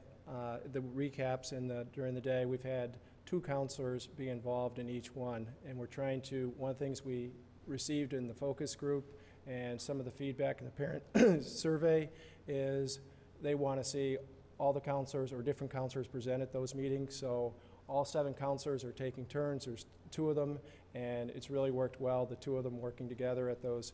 the recaps during the day. We've had 2 counselors be involved in each one, and we're trying to. One of the things we received in the focus group and some of the feedback in the parent survey is they want to see all the counselors or different counselors present at those meetings. So all 7 counselors are taking turns. There's 2 of them, and it's really worked well. The 2 of them working together at those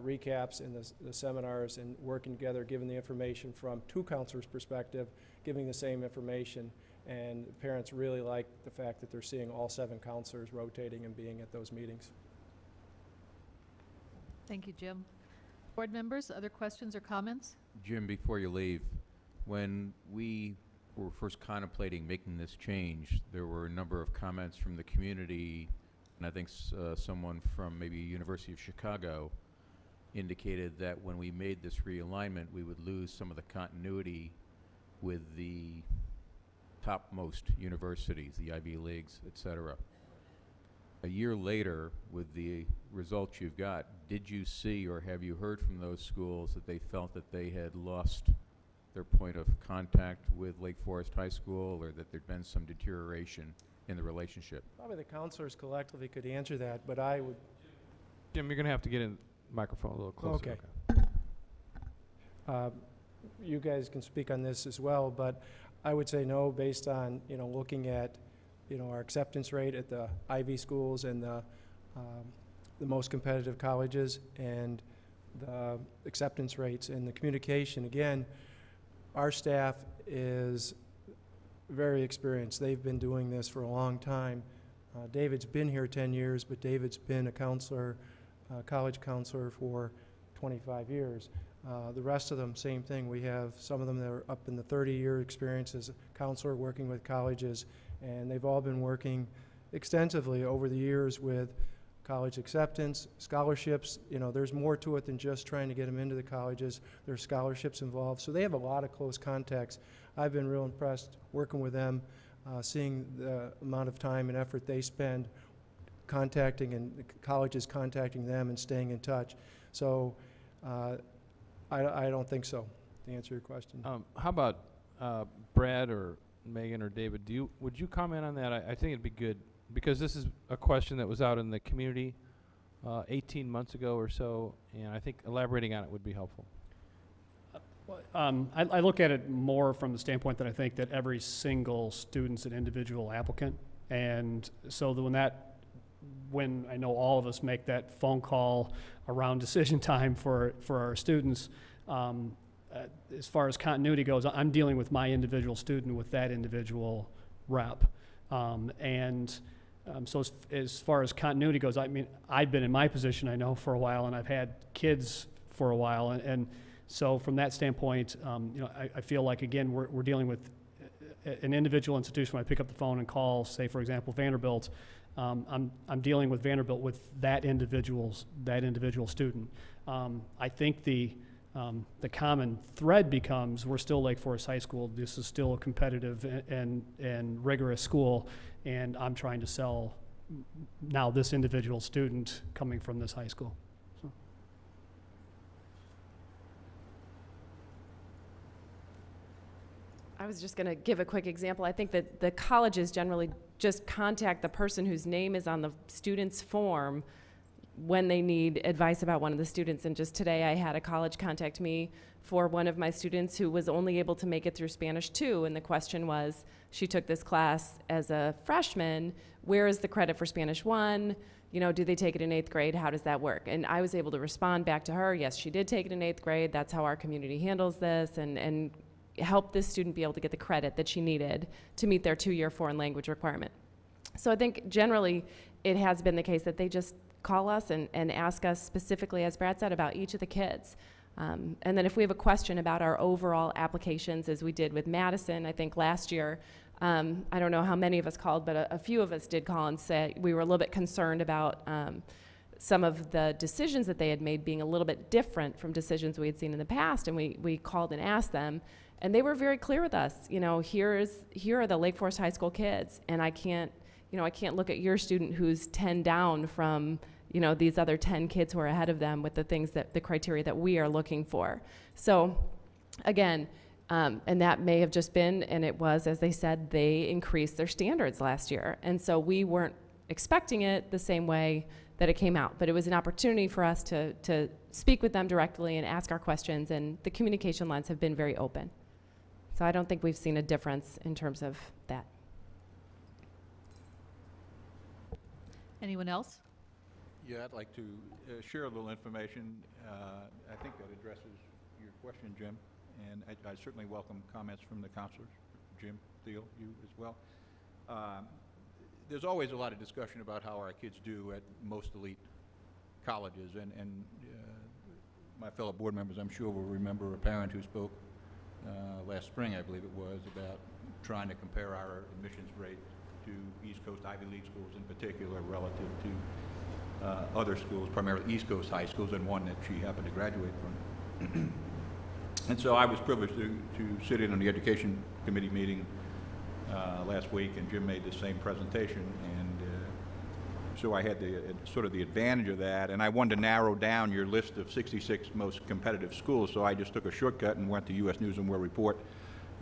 recaps and the seminars and working together, giving the information from 2 counselors' perspective, giving the same information. And parents really like the fact that they're seeing all 7 counselors rotating and being at those meetings. Thank you, Jim. Board members, other questions or comments? Jim, before you leave, when we were first contemplating making this change, there were a number of comments from the community, and I think someone from maybe University of Chicago indicated that when we made this realignment, we would lose some of the continuity with the topmost universities, the Ivy Leagues, et cetera. A year later, with the results you've got, did you see or have you heard from those schools that they felt that they had lost their point of contact with Lake Forest High School, or that there'd been some deterioration in the relationship? Probably the counselors collectively could answer that, but I would. Jim, you're going to have to get in the microphone a little closer. Okay. You guys can speak on this as well, but I would say no, based on, you know, looking at, you know, our acceptance rate at the Ivy schools and the most competitive colleges, and the acceptance rates and the communication. Again, our staff is very experienced. They've been doing this for a long time. David's been here 10 years, but David's been a counselor, college counselor for 25 years. The rest of them, same thing. We have some of them that are up in the 30-year experience as a counselor working with colleges, and they've all been working extensively over the years with college acceptance, scholarships. You know, there's more to it than just trying to get them into the colleges. There's scholarships involved, so they have a lot of close contacts. I've been real impressed working with them, seeing the amount of time and effort they spend contacting, and the colleges contacting them and staying in touch. So I don't think so, to answer your question. How about Brad or Megan or David? Would you comment on that? I think it'd be good, because this is a question that was out in the community 18 months ago or so, and I think elaborating on it would be helpful. I look at it more from the standpoint that I think that every single student's an individual applicant, and so when I know all of us make that phone call around decision time for our students, as far as continuity goes, I'm dealing with my individual student with that individual rep. So as far as continuity goes, I mean, I've been in my position, I know, for a while, and I've had kids for a while, and so from that standpoint, you know, I feel like, again, we're dealing with an individual institution. When I pick up the phone and call, say, for example, Vanderbilt, I'm dealing with Vanderbilt with that individual student. I think the common thread becomes we're still Lake Forest High School. This is still a competitive and rigorous school, and I'm trying to sell now this individual student coming from this high school. So. I was just going to give a quick example. I think that the colleges generally just contact the person whose name is on the student's form when they need advice about one of the students. And just today I had a college contact me for one of my students who was only able to make it through Spanish 2, and the question was, she took this class as a freshman, where is the credit for Spanish 1? you know, do they take it in 8th grade? How does that work? And I was able to respond back to her, yes, she did take it in 8th grade. That's how our community handles this, and help this student be able to get the credit that she needed to meet their 2-year foreign language requirement. So I think generally it has been the case that they just call us and ask us specifically, as Brad said, about each of the kids. And then if we have a question about our overall applications, as we did with Madison, I think last year, I don't know how many of us called, but a few of us did call and say we were a little bit concerned about some of the decisions that they had made being a little bit different from decisions we had seen in the past, and we called and asked them, and they were very clear with us. You know, here are the Lake Forest High School kids, and I can't look at your student who's 10 down from, you know, these other 10 kids who are ahead of them with the criteria that we are looking for. So again, and that may have just been, and it was, as they said, they increased their standards last year. And so we weren't expecting it the same way that it came out, but it was an opportunity for us to speak with them directly and ask our questions, and the communication lines have been very open. So I don't think we've seen a difference in terms of that. Anyone else? Yeah, I'd like to share a little information. I think that addresses your question, Jim, and I certainly welcome comments from the counselors, Jim, Theo, you as well. There's always a lot of discussion about how our kids do at most elite colleges, and my fellow board members, I'm sure, will remember a parent who spoke last spring, I believe it was, about trying to compare our admissions rate to East Coast Ivy League schools in particular relative to other schools, primarily East Coast high schools, and one that she happened to graduate from. And so I was privileged to sit in on the Education Committee meeting last week, and Jim made the same presentation, and so I had sort of the advantage of that, and I wanted to narrow down your list of 66 most competitive schools, so I just took a shortcut and went to U.S. News and World Report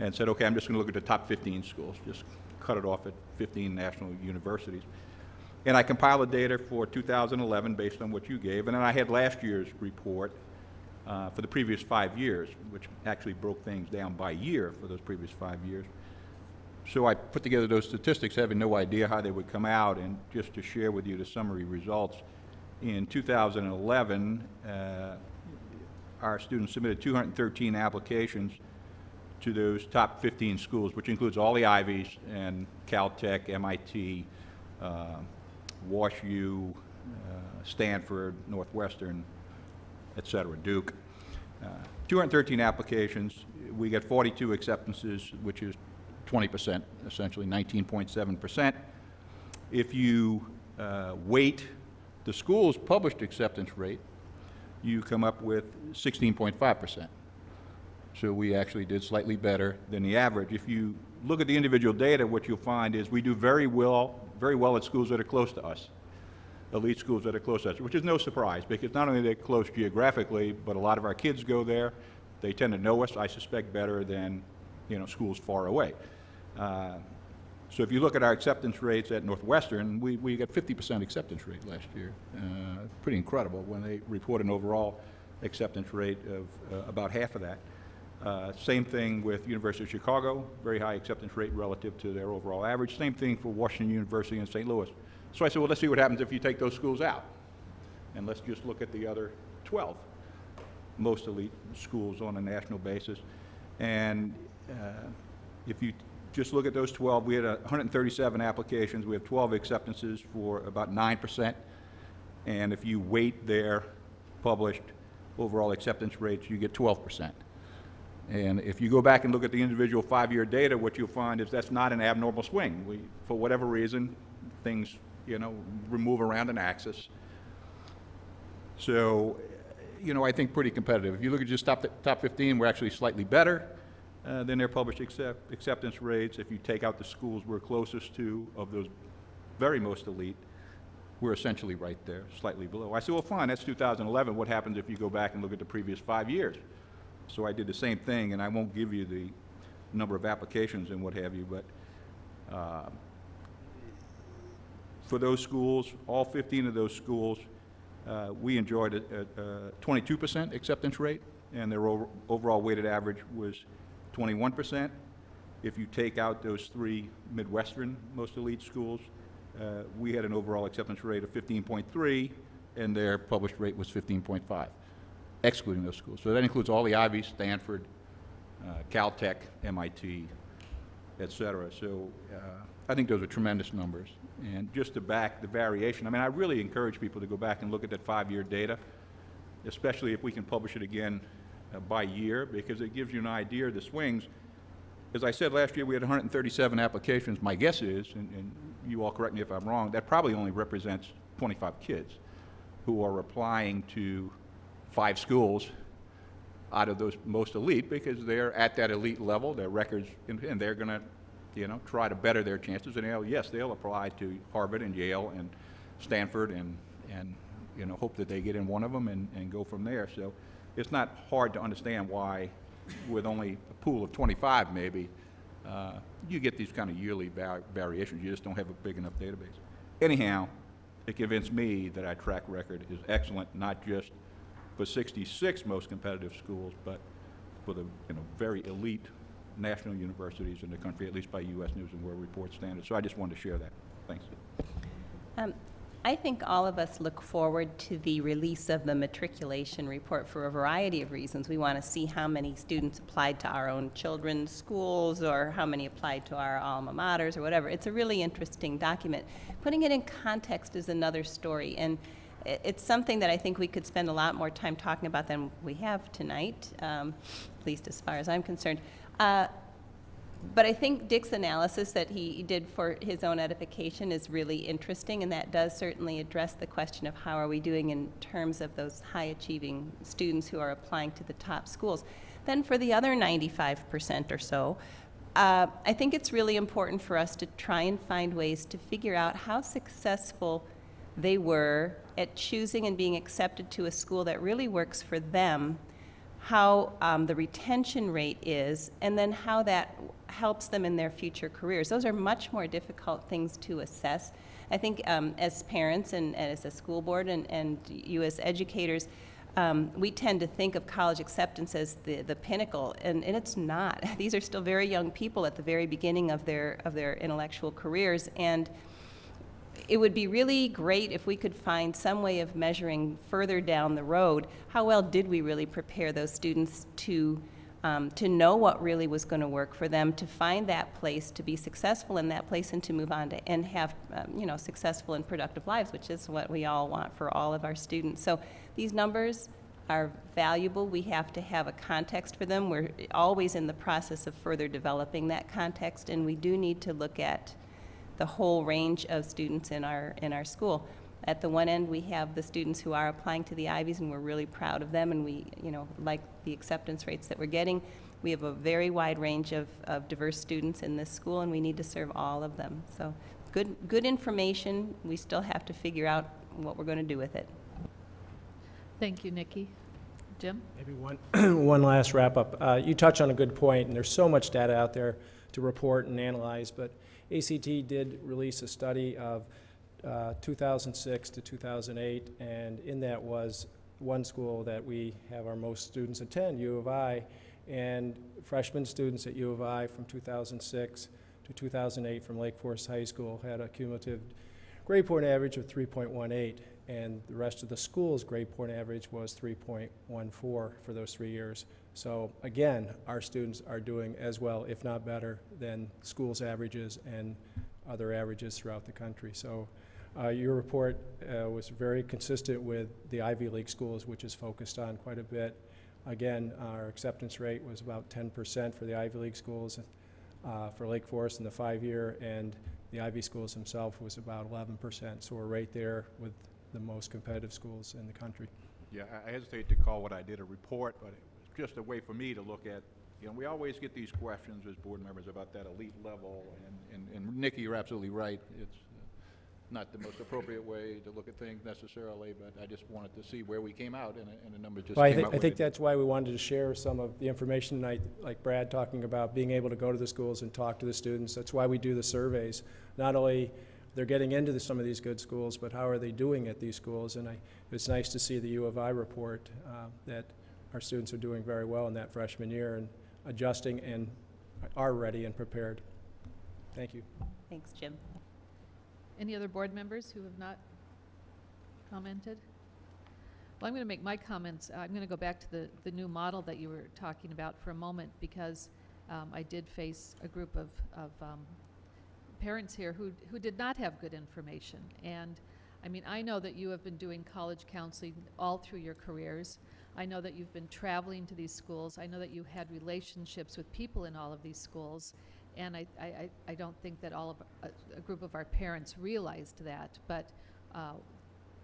and said, okay, I'm just going to look at the top 15 schools, just cut it off at 15 national universities. And I compiled the data for 2011 based on what you gave, and then I had last year's report for the previous 5 years, which actually broke things down by year for those previous 5 years. So I put together those statistics, having no idea how they would come out, and just to share with you the summary results. In 2011, our students submitted 213 applications to those top 15 schools, which includes all the Ivies and Caltech, MIT, WashU, Stanford, Northwestern, et cetera, Duke. 213 applications. We get 42 acceptances, which is 20%, essentially 19.7%. If you weight the school's published acceptance rate, you come up with 16.5%. So we actually did slightly better than the average. If you look at the individual data, what you'll find is we do very well at schools that are close to us, elite schools that are close to us, which is no surprise, because not only are they close geographically, but a lot of our kids go there. They tend to know us, I suspect, better than, you know, schools far away. So if you look at our acceptance rates at Northwestern, we got 50% acceptance rate last year. Pretty incredible when they report an overall acceptance rate of about half of that. Same thing with University of Chicago, very high acceptance rate relative to their overall average. Same thing for Washington University and St. Louis. So I said, well, let's see what happens if you take those schools out. And let's just look at the other 12 most elite schools on a national basis. And if you just look at those 12, we had 137 applications. We have 12 acceptances for about 9%. And if you weight their published overall acceptance rates, you get 12%. And if you go back and look at the individual 5-year data, what you'll find is that's not an abnormal swing. For whatever reason, things, you know, move around an axis. So, you know, I think pretty competitive. If you look at just top 15, we're actually slightly better than their published acceptance rates. If you take out the schools we're closest to of those very most elite, we're essentially right there, slightly below. I said, well, fine, that's 2011. What happens if you go back and look at the previous 5 years? So I did the same thing, and I won't give you the number of applications and what have you, but for those schools, all 15 of those schools, we enjoyed a 22% acceptance rate, and their overall weighted average was 21%. If you take out those 3 Midwestern most elite schools, we had an overall acceptance rate of 15.3, and their published rate was 15.5, excluding those schools. So that includes all the Ivies, Stanford, Caltech, MIT, et cetera. So I think those are tremendous numbers. And just to back the variation, I mean, I really encourage people to go back and look at that 5-year data, especially if we can publish it again by year, because it gives you an idea of the swings. As I said last year, we had 137 applications. My guess is, and you all correct me if I'm wrong, that probably only represents 25 kids who are applying to 5 schools out of those most elite, because they're at that elite level, their records, and they're going to, you know, try to better their chances. And they'll apply to Harvard and Yale and Stanford and you know, hope that they get in one of them and go from there. So it's not hard to understand why, with only a pool of 25 maybe, you get these kind of yearly variations. You just don't have a big enough database. Anyhow, it convinced me that our track record is excellent, not just for 66 most competitive schools, but for the very elite national universities in the country, at least by U.S. News and World Report standards. So I just wanted to share that. Thanks. I think all of us look forward to the release of the matriculation report for a variety of reasons. We want to see how many students applied to our own children's schools, or how many applied to our alma maters, or whatever. It's a really interesting document. Putting it in context is another story, and it's something that I think we could spend a lot more time talking about than we have tonight, at least as far as I'm concerned. But I think Dick's analysis that he did for his own edification is really interesting, and that does certainly address the question of how are we doing in terms of those high-achieving students who are applying to the top schools. Then for the other 95% or so, I think it's really important for us to try and find ways to figure out how successful they were at choosing and being accepted to a school that really works for them, how the retention rate is, and then how that helps them in their future careers. Those are much more difficult things to assess. I think as parents and as a school board and you as educators, we tend to think of college acceptance as the pinnacle, and it's not. These are still very young people at the very beginning of their intellectual careers, and it would be really great if we could find some way of measuring further down the road how well did we really prepare those students to know what really was going to work for them, to find that place, to be successful in that place, and to move on to and have successful and productive lives, which is what we all want for all of our students. So these numbers are valuable. We have to have a context for them. We're always in the process of further developing that context, and we do need to look at the whole range of students in our school. At the one end, we have the students who are applying to the Ivies, and we're really proud of them, and we like the acceptance rates that we're getting. We have a very wide range of diverse students in this school, and we need to serve all of them. So good information. We still have to figure out what we're going to do with it. Thank you, Nikki. Jim? Maybe one last wrap up. You touched on a good point, and there's so much data out there to report and analyze, but ACT did release a study of 2006 to 2008, and in that was one school that we have our most students attend, U of I, and freshman students at U of I from 2006 to 2008 from Lake Forest High School had a cumulative grade point average of 3.18, and the rest of the school's grade point average was 3.14 for those 3 years. So again, our students are doing as well, if not better, than schools' averages and other averages throughout the country. So your report was very consistent with the Ivy League schools, which is focused on quite a bit. Again, our acceptance rate was about 10% for the Ivy League schools for Lake Forest in the 5-year, and the Ivy schools themselves was about 11%. So we're right there with the most competitive schools in the country. Yeah, I hesitate to call what I did a report, but it was just a way for me to look at, we always get these questions as board members about that elite level, and Nikki, you're absolutely right. It's not the most appropriate way to look at things necessarily, but I just wanted to see where we came out, and the numbers just came out. I think that's why we wanted to share some of the information tonight, like Brad talking about being able to go to the schools and talk to the students. That's why we do the surveys. Not only they're getting into some of these good schools, but how are they doing at these schools? And it's nice to see the U of I report that our students are doing very well in that freshman year and adjusting and are ready and prepared. Thank you. Thanks, Jim. Any other board members who have not commented? Well, I'm going to make my comments. I'm going to go back to the new model that you were talking about for a moment, because I did face a group of parents here who did not have good information. And I mean, I know that you have been doing college counseling all through your careers. I know that you've been traveling to these schools. I know that you had relationships with people in all of these schools. And I don't think that all of a group of our parents realized that, but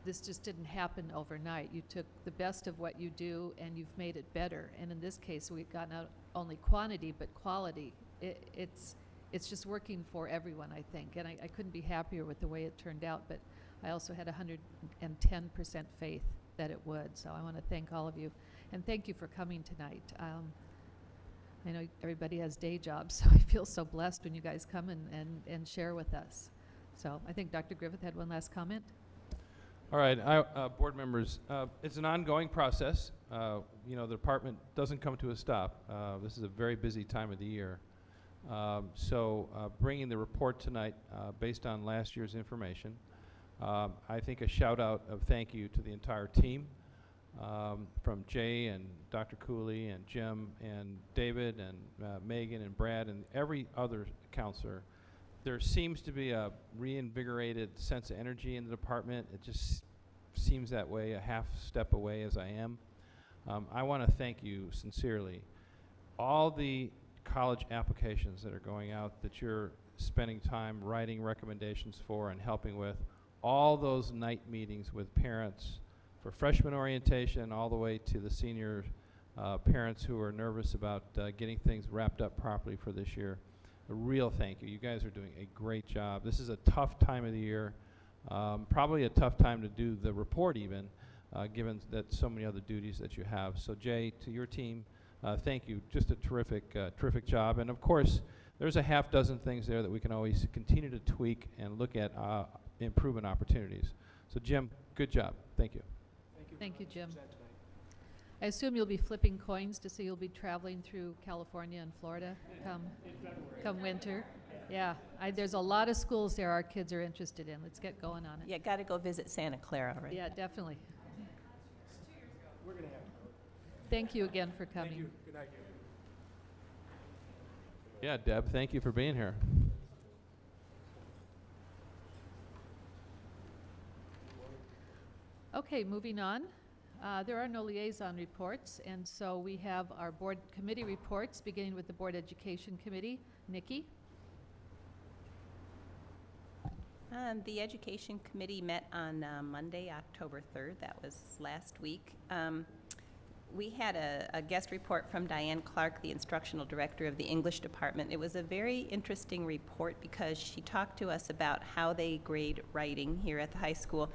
this just didn't happen overnight. You took the best of what you do and you've made it better. And in this case, we've got not only quantity, but quality. It's just working for everyone, I think. And I couldn't be happier with the way it turned out, but I also had 110% faith that it would. So I want to thank all of you. And thank you for coming tonight. I know everybody has day jobs, so I feel so blessed when you guys come and share with us. So I think Dr. Griffith had one last comment. All right, board members, it's an ongoing process. You know, the department doesn't come to a stop. This is a very busy time of the year. So bringing the report tonight based on last year's information, I think a shout out of thank you to the entire team, from Jay and Dr. Cooley and Jim and David and Megan and Brad and every other counselor. There seems to be a reinvigorated sense of energy in the department. It just seems that way, a half step away as I am. I want to thank you sincerely. All the college applications that are going out that you're spending time writing recommendations for and helping with, all those night meetings with parents for freshman orientation all the way to the senior parents who are nervous about getting things wrapped up properly for this year. A real thank you. You guys are doing a great job. This is a tough time of the year, probably a tough time to do the report even, given that so many other duties that you have. So Jay, to your team, thank you. Just a terrific, terrific job. And of course, there's a half dozen things there that we can always continue to tweak and look at improvement opportunities. So Jim, good job. Thank you. Thank you, Jim. I assume you'll be flipping coins to see you'll be traveling through California and Florida come winter. Yeah, there's a lot of schools there our kids are interested in. Let's get going on it. Yeah, got to go visit Santa Clara, right? Yeah, definitely. We're going to have to go. Thank you again for coming. Thank you. Good night. Yeah, Deb, thank you for being here. Okay, moving on. There are no liaison reports, and so we have our board committee reports, beginning with the Board Education Committee. Nikki? The Education Committee met on Monday, October 3rd. That was last week. We had a guest report from Diane Clark, the instructional director of the English department. It was a very interesting report because she talked to us about how they grade writing here at the high school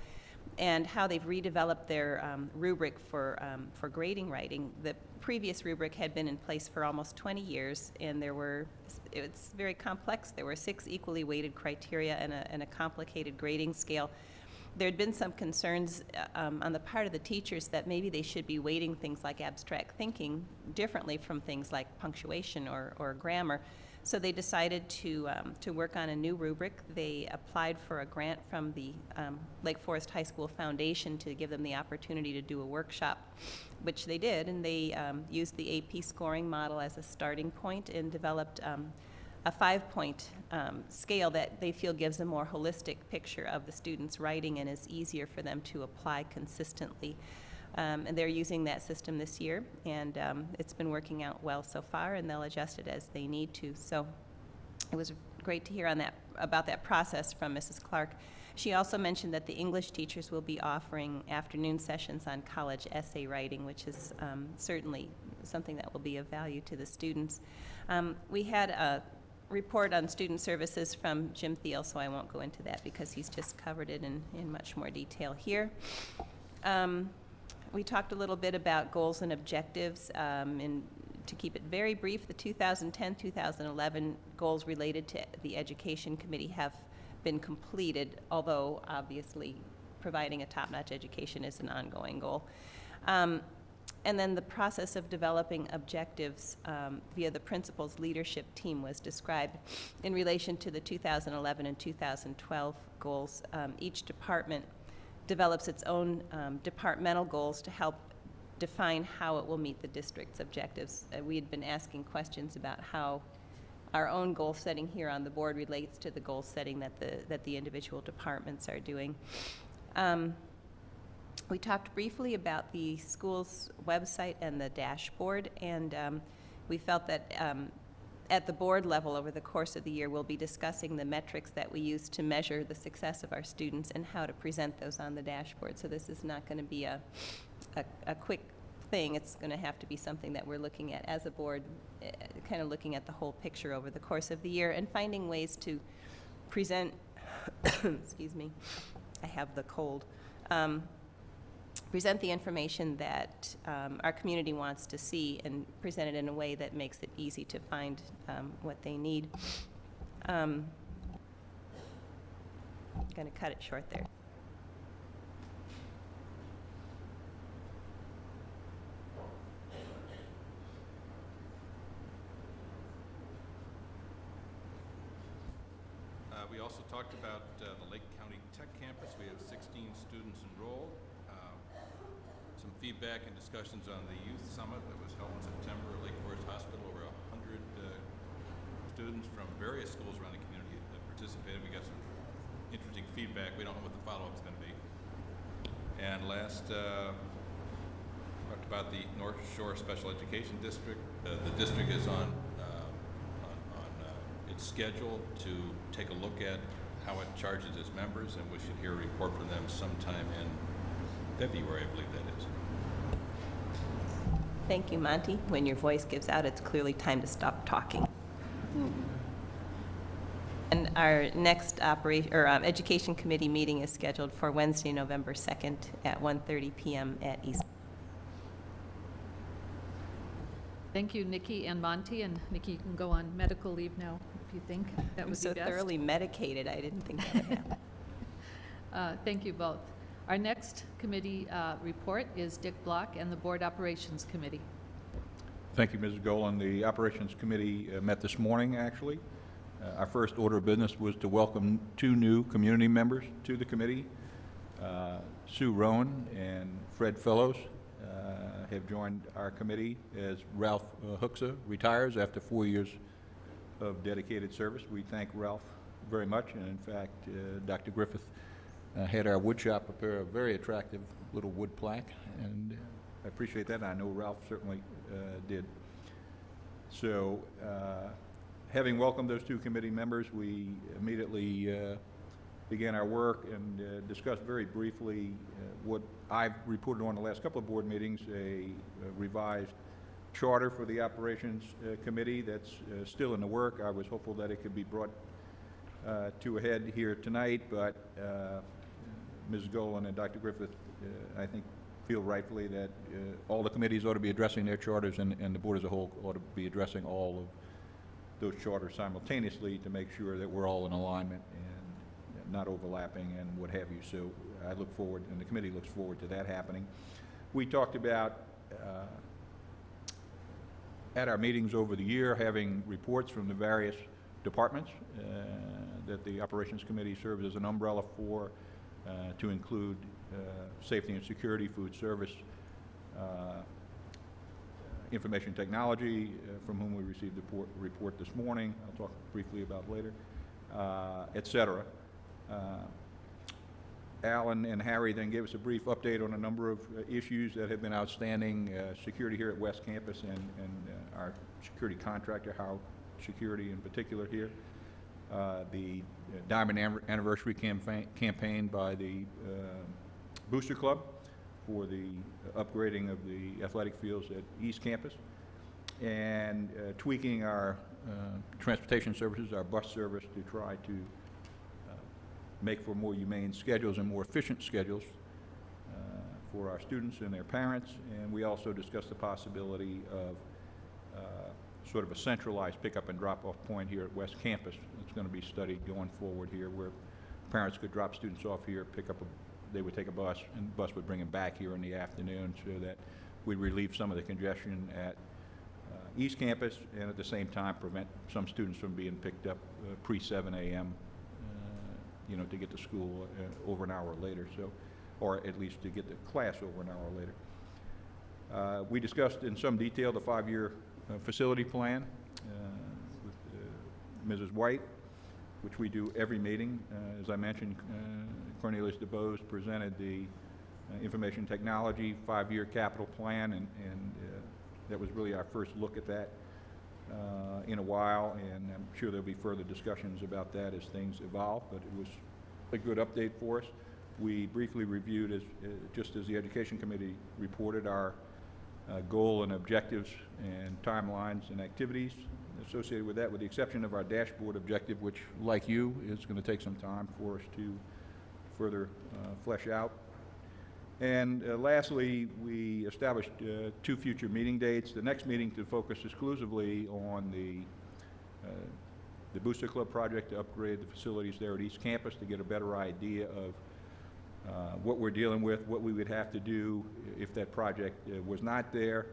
and how they've redeveloped their rubric for grading writing. The previous rubric had been in place for almost 20 years, and it's very complex. There were 6 equally weighted criteria and a complicated grading scale. There had been some concerns on the part of the teachers that maybe they should be weighting things like abstract thinking differently from things like punctuation or grammar. So they decided to work on a new rubric. They applied for a grant from the Lake Forest High School Foundation to give them the opportunity to do a workshop, which they did, and they used the AP scoring model as a starting point and developed a 5-point scale that they feel gives a more holistic picture of the students' writing and is easier for them to apply consistently. And they're using that system this year, and it's been working out well so far, and they'll adjust it as they need to. So it was great to hear about that process from Mrs. Clark. She also mentioned that the English teachers will be offering afternoon sessions on college essay writing, which is certainly something that will be of value to the students. We had a report on student services from Jim Thiel, so I won't go into that because he's just covered it in much more detail here. We talked a little bit about goals and objectives. To keep it very brief, the 2010-2011 goals related to the Education Committee have been completed, although obviously providing a top-notch education is an ongoing goal. And then the process of developing objectives via the principal's leadership team was described in relation to the 2011 and 2012 goals. Each department develops its own departmental goals to help define how it will meet the district's objectives. We had been asking questions about how our own goal setting here on the board relates to the goal setting that the individual departments are doing. We talked briefly about the school's website and the dashboard, and we felt that at the board level over the course of the year, we'll be discussing the metrics that we use to measure the success of our students and how to present those on the dashboard. So this is not going to be a quick thing. It's going to have to be something that we're looking at as a board, kind of looking at the whole picture over the course of the year and finding ways to present, excuse me, I have the cold, present the information that our community wants to see and present it in a way that makes it easy to find what they need. I'm going to cut it short there. We also talked about the Lake County Tech Campus. We have 16 students enrolled. Some feedback and discussions on the Youth Summit that was held in September at Lake Forest Hospital. Over 100 students from various schools around the community that participated. We got some interesting feedback. We don't know what the follow-up is going to be. And last, talked about the North Shore Special Education District. The district is on its schedule to take a look at how it charges its members, and we should hear a report from them sometime in February, I believe that is. Thank you, Monty. When your voice gives out, it's clearly time to stop talking. And our next Education Committee meeting is scheduled for Wednesday, November 2nd at 1:30 p.m. at East. Thank you, Nikki and Monty. And Nikki, you can go on medical leave now if you think that would be best. I'm so thoroughly medicated, I didn't think that would happen. Thank you both. Our next committee report is Dick Block and the Board Operations Committee. Thank you, Mrs. Golan. The Operations Committee met this morning, actually. Our first order of business was to welcome 2 new community members to the committee. Sue Rowan and Fred Fellows have joined our committee as Ralph Huxa retires after 4 years of dedicated service. We thank Ralph very much, and in fact, Dr. Griffith had our wood shop prepare a very attractive little wood plaque, and I appreciate that. I know Ralph certainly did. So, having welcomed those 2 committee members, we immediately began our work and discussed very briefly what I've reported on the last couple of board meetings, a revised charter for the Operations Committee that's still in the work. I was hopeful that it could be brought to a head here tonight, but Ms. Golan and Dr. Griffith, I think, feel rightfully that all the committees ought to be addressing their charters, and the board as a whole ought to be addressing all of those charters simultaneously to make sure that we're all in alignment and not overlapping and what have you. So I look forward, and the committee looks forward to that happening. We talked about at our meetings over the year having reports from the various departments that the Operations Committee serves as an umbrella for, to include safety and security, food service, information technology, from whom we received the report this morning. I'll talk briefly about later, et cetera. Alan and Harry then gave us a brief update on a number of issues that have been outstanding, security here at West Campus and our security contractor, How Security in particular here. The Diamond Anniversary campaign by the Booster Club for the upgrading of the athletic fields at East Campus, and tweaking our transportation services, our bus service, to try to make for more humane schedules and more efficient schedules for our students and their parents. And we also discussed the possibility of sort of a centralized pickup and drop-off point here at West Campus. It's going to be studied going forward here, where parents could drop students off here, pick up they would take a bus, and the bus would bring them back here in the afternoon, so that we relieve some of the congestion at East Campus, and at the same time prevent some students from being picked up pre-7 a.m., you know, to get to school over an hour later, so, or at least to get to class over an hour later. We discussed in some detail the 5-year facility plan with Mrs. White, which we do every meeting. As I mentioned, Cornelius DeBose presented the information technology 5-year capital plan, and that was really our first look at that in a while, and I'm sure there'll be further discussions about that as things evolve, but it was a good update for us. We briefly reviewed, just as the Education Committee reported, our goal and objectives and timelines and activities associated with that, with the exception of our dashboard objective, which, like you, is going to take some time for us to further flesh out. And lastly, we established 2 future meeting dates. The next meeting to focus exclusively on the Booster Club project to upgrade the facilities there at East Campus to get a better idea of what we're dealing with, what we would have to do if that project was not there,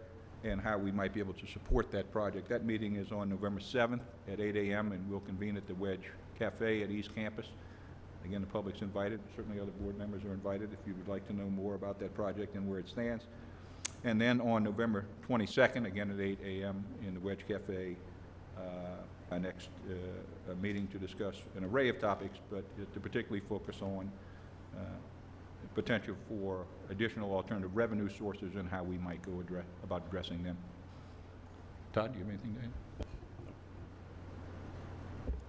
and how we might be able to support that project. That meeting is on November 7th at 8 a.m. and we'll convene at the Wedge Cafe at East Campus. Again, the public's invited. Certainly other board members are invited if you would like to know more about that project and where it stands. And then on November 22nd, again at 8 a.m. in the Wedge Cafe, our next meeting to discuss an array of topics, but to particularly focus on potential for additional alternative revenue sources and how we might go about addressing them. Todd, do you have anything to add?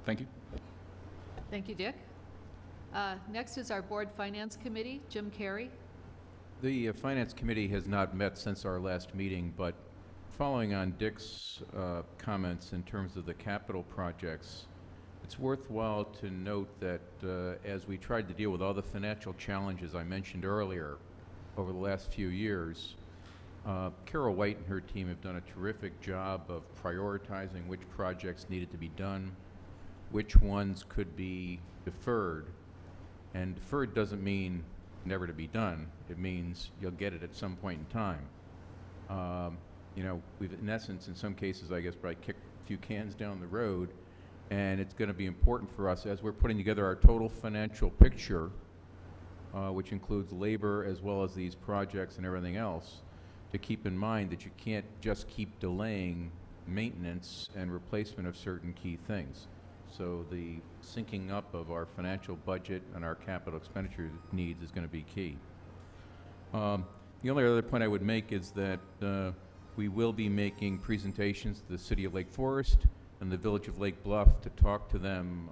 Thank you. Thank you, Dick. Next is our Board Finance Committee. Jim Carey. The Finance Committee has not met since our last meeting, but following on Dick's comments in terms of the capital projects, it's worthwhile to note that as we tried to deal with all the financial challenges I mentioned earlier over the last few years, Carol White and her team have done a terrific job of prioritizing which projects needed to be done, which ones could be deferred. And deferred doesn't mean never to be done. It means you'll get it at some point in time. You know, we've, in essence, in some cases, I guess, probably kicked a few cans down the road, and it's going to be important for us as we're putting together our total financial picture, which includes labor as well as these projects and everything else, to keep in mind that you can't just keep delaying maintenance and replacement of certain key things. So the syncing up of our financial budget and our capital expenditure needs is going to be key. The only other point I would make is that we will be making presentations to the City of Lake Forest and the Village of Lake Bluff to talk to them.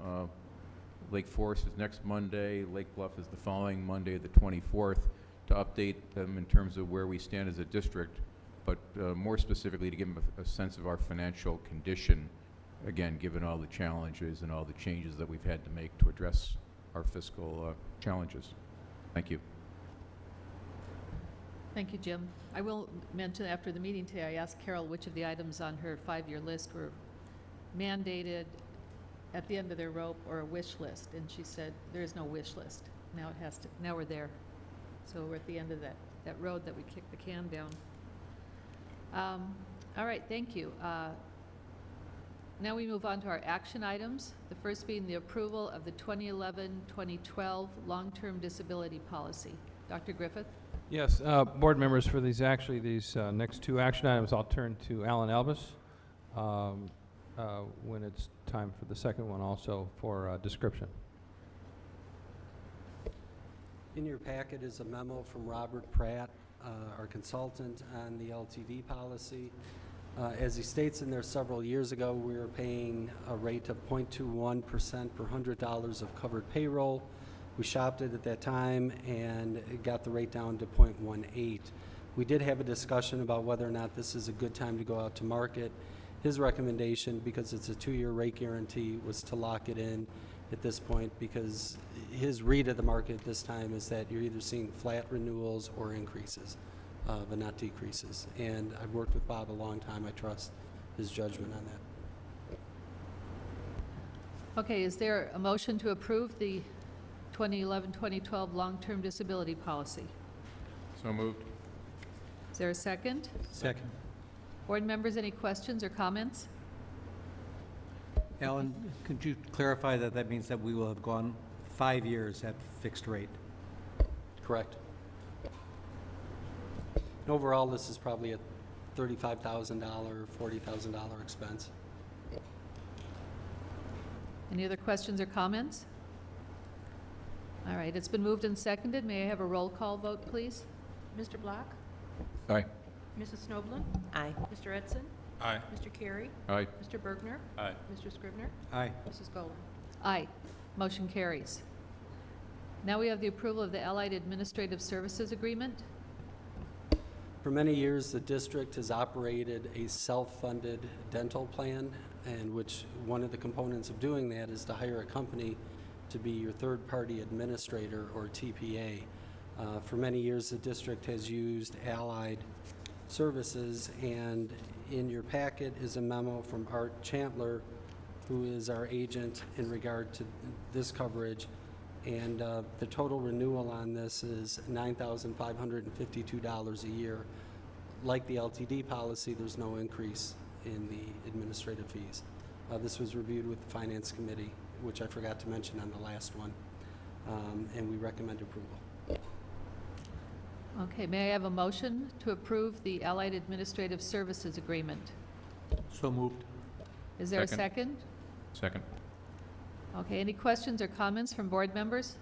Lake Forest is next Monday, Lake Bluff is the following Monday, the 24th, to update them in terms of where we stand as a district, but more specifically to give them a sense of our financial condition, again, given all the challenges and all the changes that we've had to make to address our fiscal challenges. Thank you. Thank you, Jim. I will mention after the meeting today, I asked Carol which of the items on her 5-year list were mandated at the end of their rope or a wish list, and she said there is no wish list. Now it has to. Now we're there, so we're at the end of that road that we kicked the can down. All right, thank you. Now we move on to our action items. The first being the approval of the 2011-2012 long-term disability policy. Dr. Griffith. Yes, board members, for these next 2 action items, I'll turn to Alan Elvis when it's time for the second one also for description. In your packet is a memo from Robert Pratt, our consultant on the LTD policy. As he states in there, several years ago, we were paying a rate of 0.21% per $100 of covered payroll. We shopped it at that time and it got the rate down to 0.18. We did have a discussion about whether or not this is a good time to go out to market. His recommendation, because it's a 2-year rate guarantee, was to lock it in at this point, because his read of the market at this time is that you're either seeing flat renewals or increases, but not decreases. And I've worked with Bob a long time. I trust his judgment on that. Okay, is there a motion to approve the 2011-2012 long-term disability policy? So moved. Is there a second? Second. Board members, any questions or comments? Alan, could you clarify that that means that we will have gone 5 years at fixed rate? Correct. And overall, this is probably a $35,000, $40,000 expense. Any other questions or comments? All right, it's been moved and seconded. May I have a roll call vote, please? Mr. Block? Aye. Mrs. Snoblin? Aye. Mr. Edson? Aye. Mr. Carey? Aye. Mr. Bergner? Aye. Mr. Scribner? Aye. Mrs. Golan? Aye. Motion carries. Now we have the approval of the Allied Administrative Services Agreement. For many years, the district has operated a self-funded dental plan, and which one of the components of doing that is to hire a company to be your third-party administrator, or TPA. For many years, the district has used Allied Services, and in your packet is a memo from Art Chandler, who is our agent in regard to this coverage. And the total renewal on this is $9,552 a year. Like the LTD policy, there's no increase in the administrative fees. This was reviewed with the Finance Committee, which I forgot to mention on the last one, and we recommend approval. Okay, may I have a motion to approve the Allied Administrative Services Agreement? So moved. Is there a Second. second? Second. Okay, any questions or comments from board members?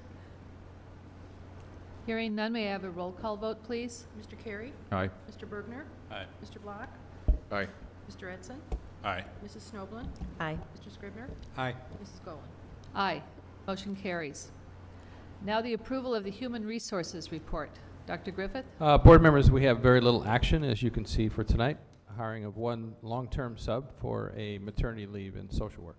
Hearing none, may I have a roll call vote, please? Mr. Carey? Aye. Mr. Bergner? Aye. Mr. Block? Aye. Mr. Edson? Aye. Mrs. Snoblin? Aye. Mr. Scribner? Aye. Mrs. Golan? Aye. Motion carries. Now the approval of the Human Resources Report. Dr. Griffith? Board members, we have very little action, as you can see, for tonight. Hiring of one long-term sub for a maternity leave in social work.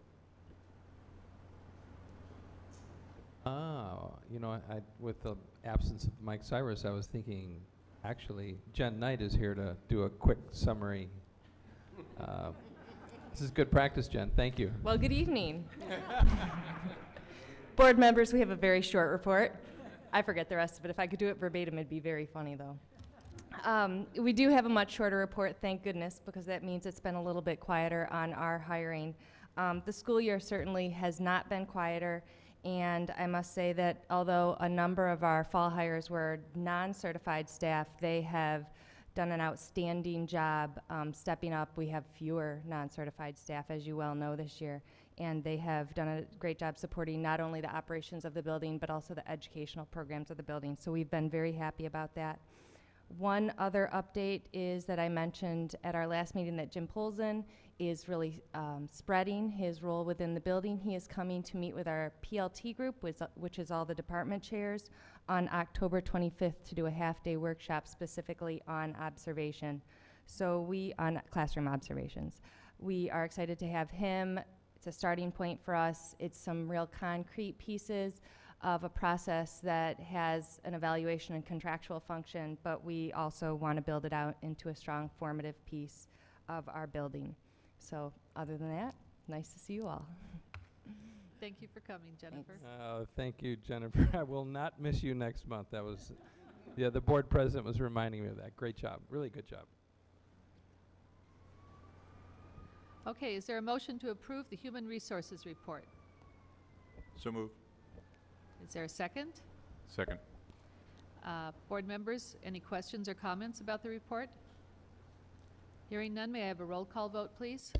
You know, with the absence of Mike Cyrus, I was thinking, actually, Jen Knight is here to do a quick summary. This is good practice, Jen. Thank you. Well, good evening. Board members, we have a very short report. I forget the rest of it. If I could do it verbatim, it'd be very funny, though. We do have a much shorter report, thank goodness, because that means it's been a little bit quieter on our hiring. The school year certainly has not been quieter, and I must say that although a number of our fall hires were non-certified staff, they have done an outstanding job stepping up. We have fewer non-certified staff, as you well know, this year, and they have done a great job supporting not only the operations of the building, but also the educational programs of the building. So we've been very happy about that. One other update is that I mentioned at our last meeting that Jim Polzin is really spreading his role within the building. He is coming to meet with our PLT group, which is all the department chairs, on October 25th to do a half-day workshop specifically on observation. So on classroom observations. We are excited to have him. It's a starting point for us. It's some real concrete pieces of a process that has an evaluation and contractual function, but we also want to build it out into a strong formative piece of our building. So other than that, nice to see you all. Thank you for coming, Jennifer. Thank you, Jennifer. I will not miss you next month. That was, yeah, the board president was reminding me of that. Great job, really good job. Okay, is there a motion to approve the Human Resources Report? So moved. Is there a second? Second. Board members, any questions or comments about the report? Hearing none, may I have a roll call vote, please?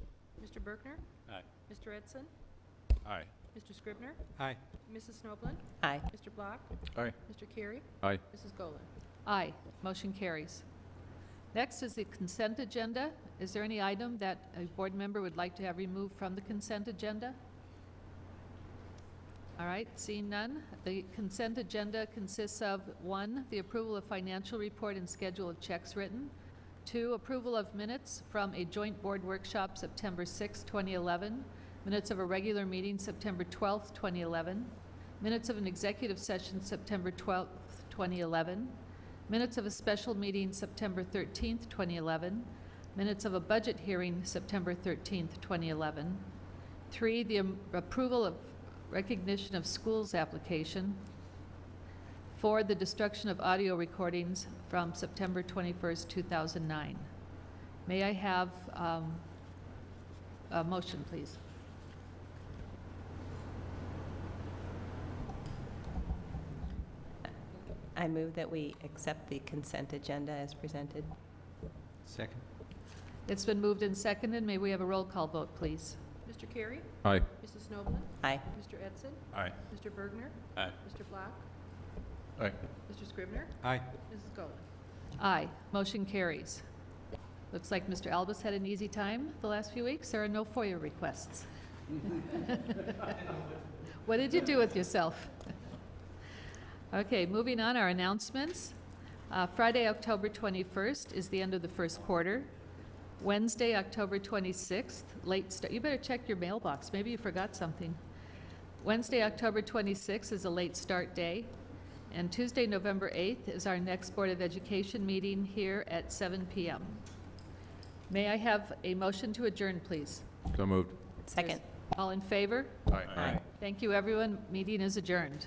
Mr. Bergner? Aye. Mr. Edson? Aye. Mr. Scribner? Aye. Mrs. Snoblin? Aye. Mr. Block? Aye. Mr. Carey? Aye. Mrs. Golan? Aye. Motion carries. Next is the consent agenda. Is there any item that a board member would like to have removed from the consent agenda? All right, seeing none, the consent agenda consists of 1, the approval of financial report and schedule of checks written, 2, approval of minutes from a joint board workshop September 6, 2011, minutes of a regular meeting September 12, 2011, minutes of an executive session September 12, 2011, minutes of a special meeting September 13, 2011, minutes of a budget hearing September 13, 2011, 3, the approval of recognition of schools application, for the destruction of audio recordings from September 21st, 2009. May I have a motion, please? I move that we accept the consent agenda as presented. Second. It's been moved and seconded. May we have a roll call vote, please? Mr. Carey? Aye. Mrs. Snoblin? Aye. Mr. Edson? Aye. Mr. Bergner? Aye. Mr. Block? Aye. Mr. Scribner? Aye. Mrs. Golan? Aye. Motion carries. Looks like Mr. Albus had an easy time the last few weeks. There are no FOIA requests. What did you do with yourself? Okay, moving on, our announcements. Friday, October 21st is the end of the first quarter. Wednesday, October 26th, late start. You better check your mailbox. Maybe you forgot something. Wednesday, October 26th is a late start day. And Tuesday, November 8th is our next Board of Education meeting here at 7 p.m. May I have a motion to adjourn, please? So moved. Second. All in favor? Aye. Thank you, everyone. Meeting is adjourned.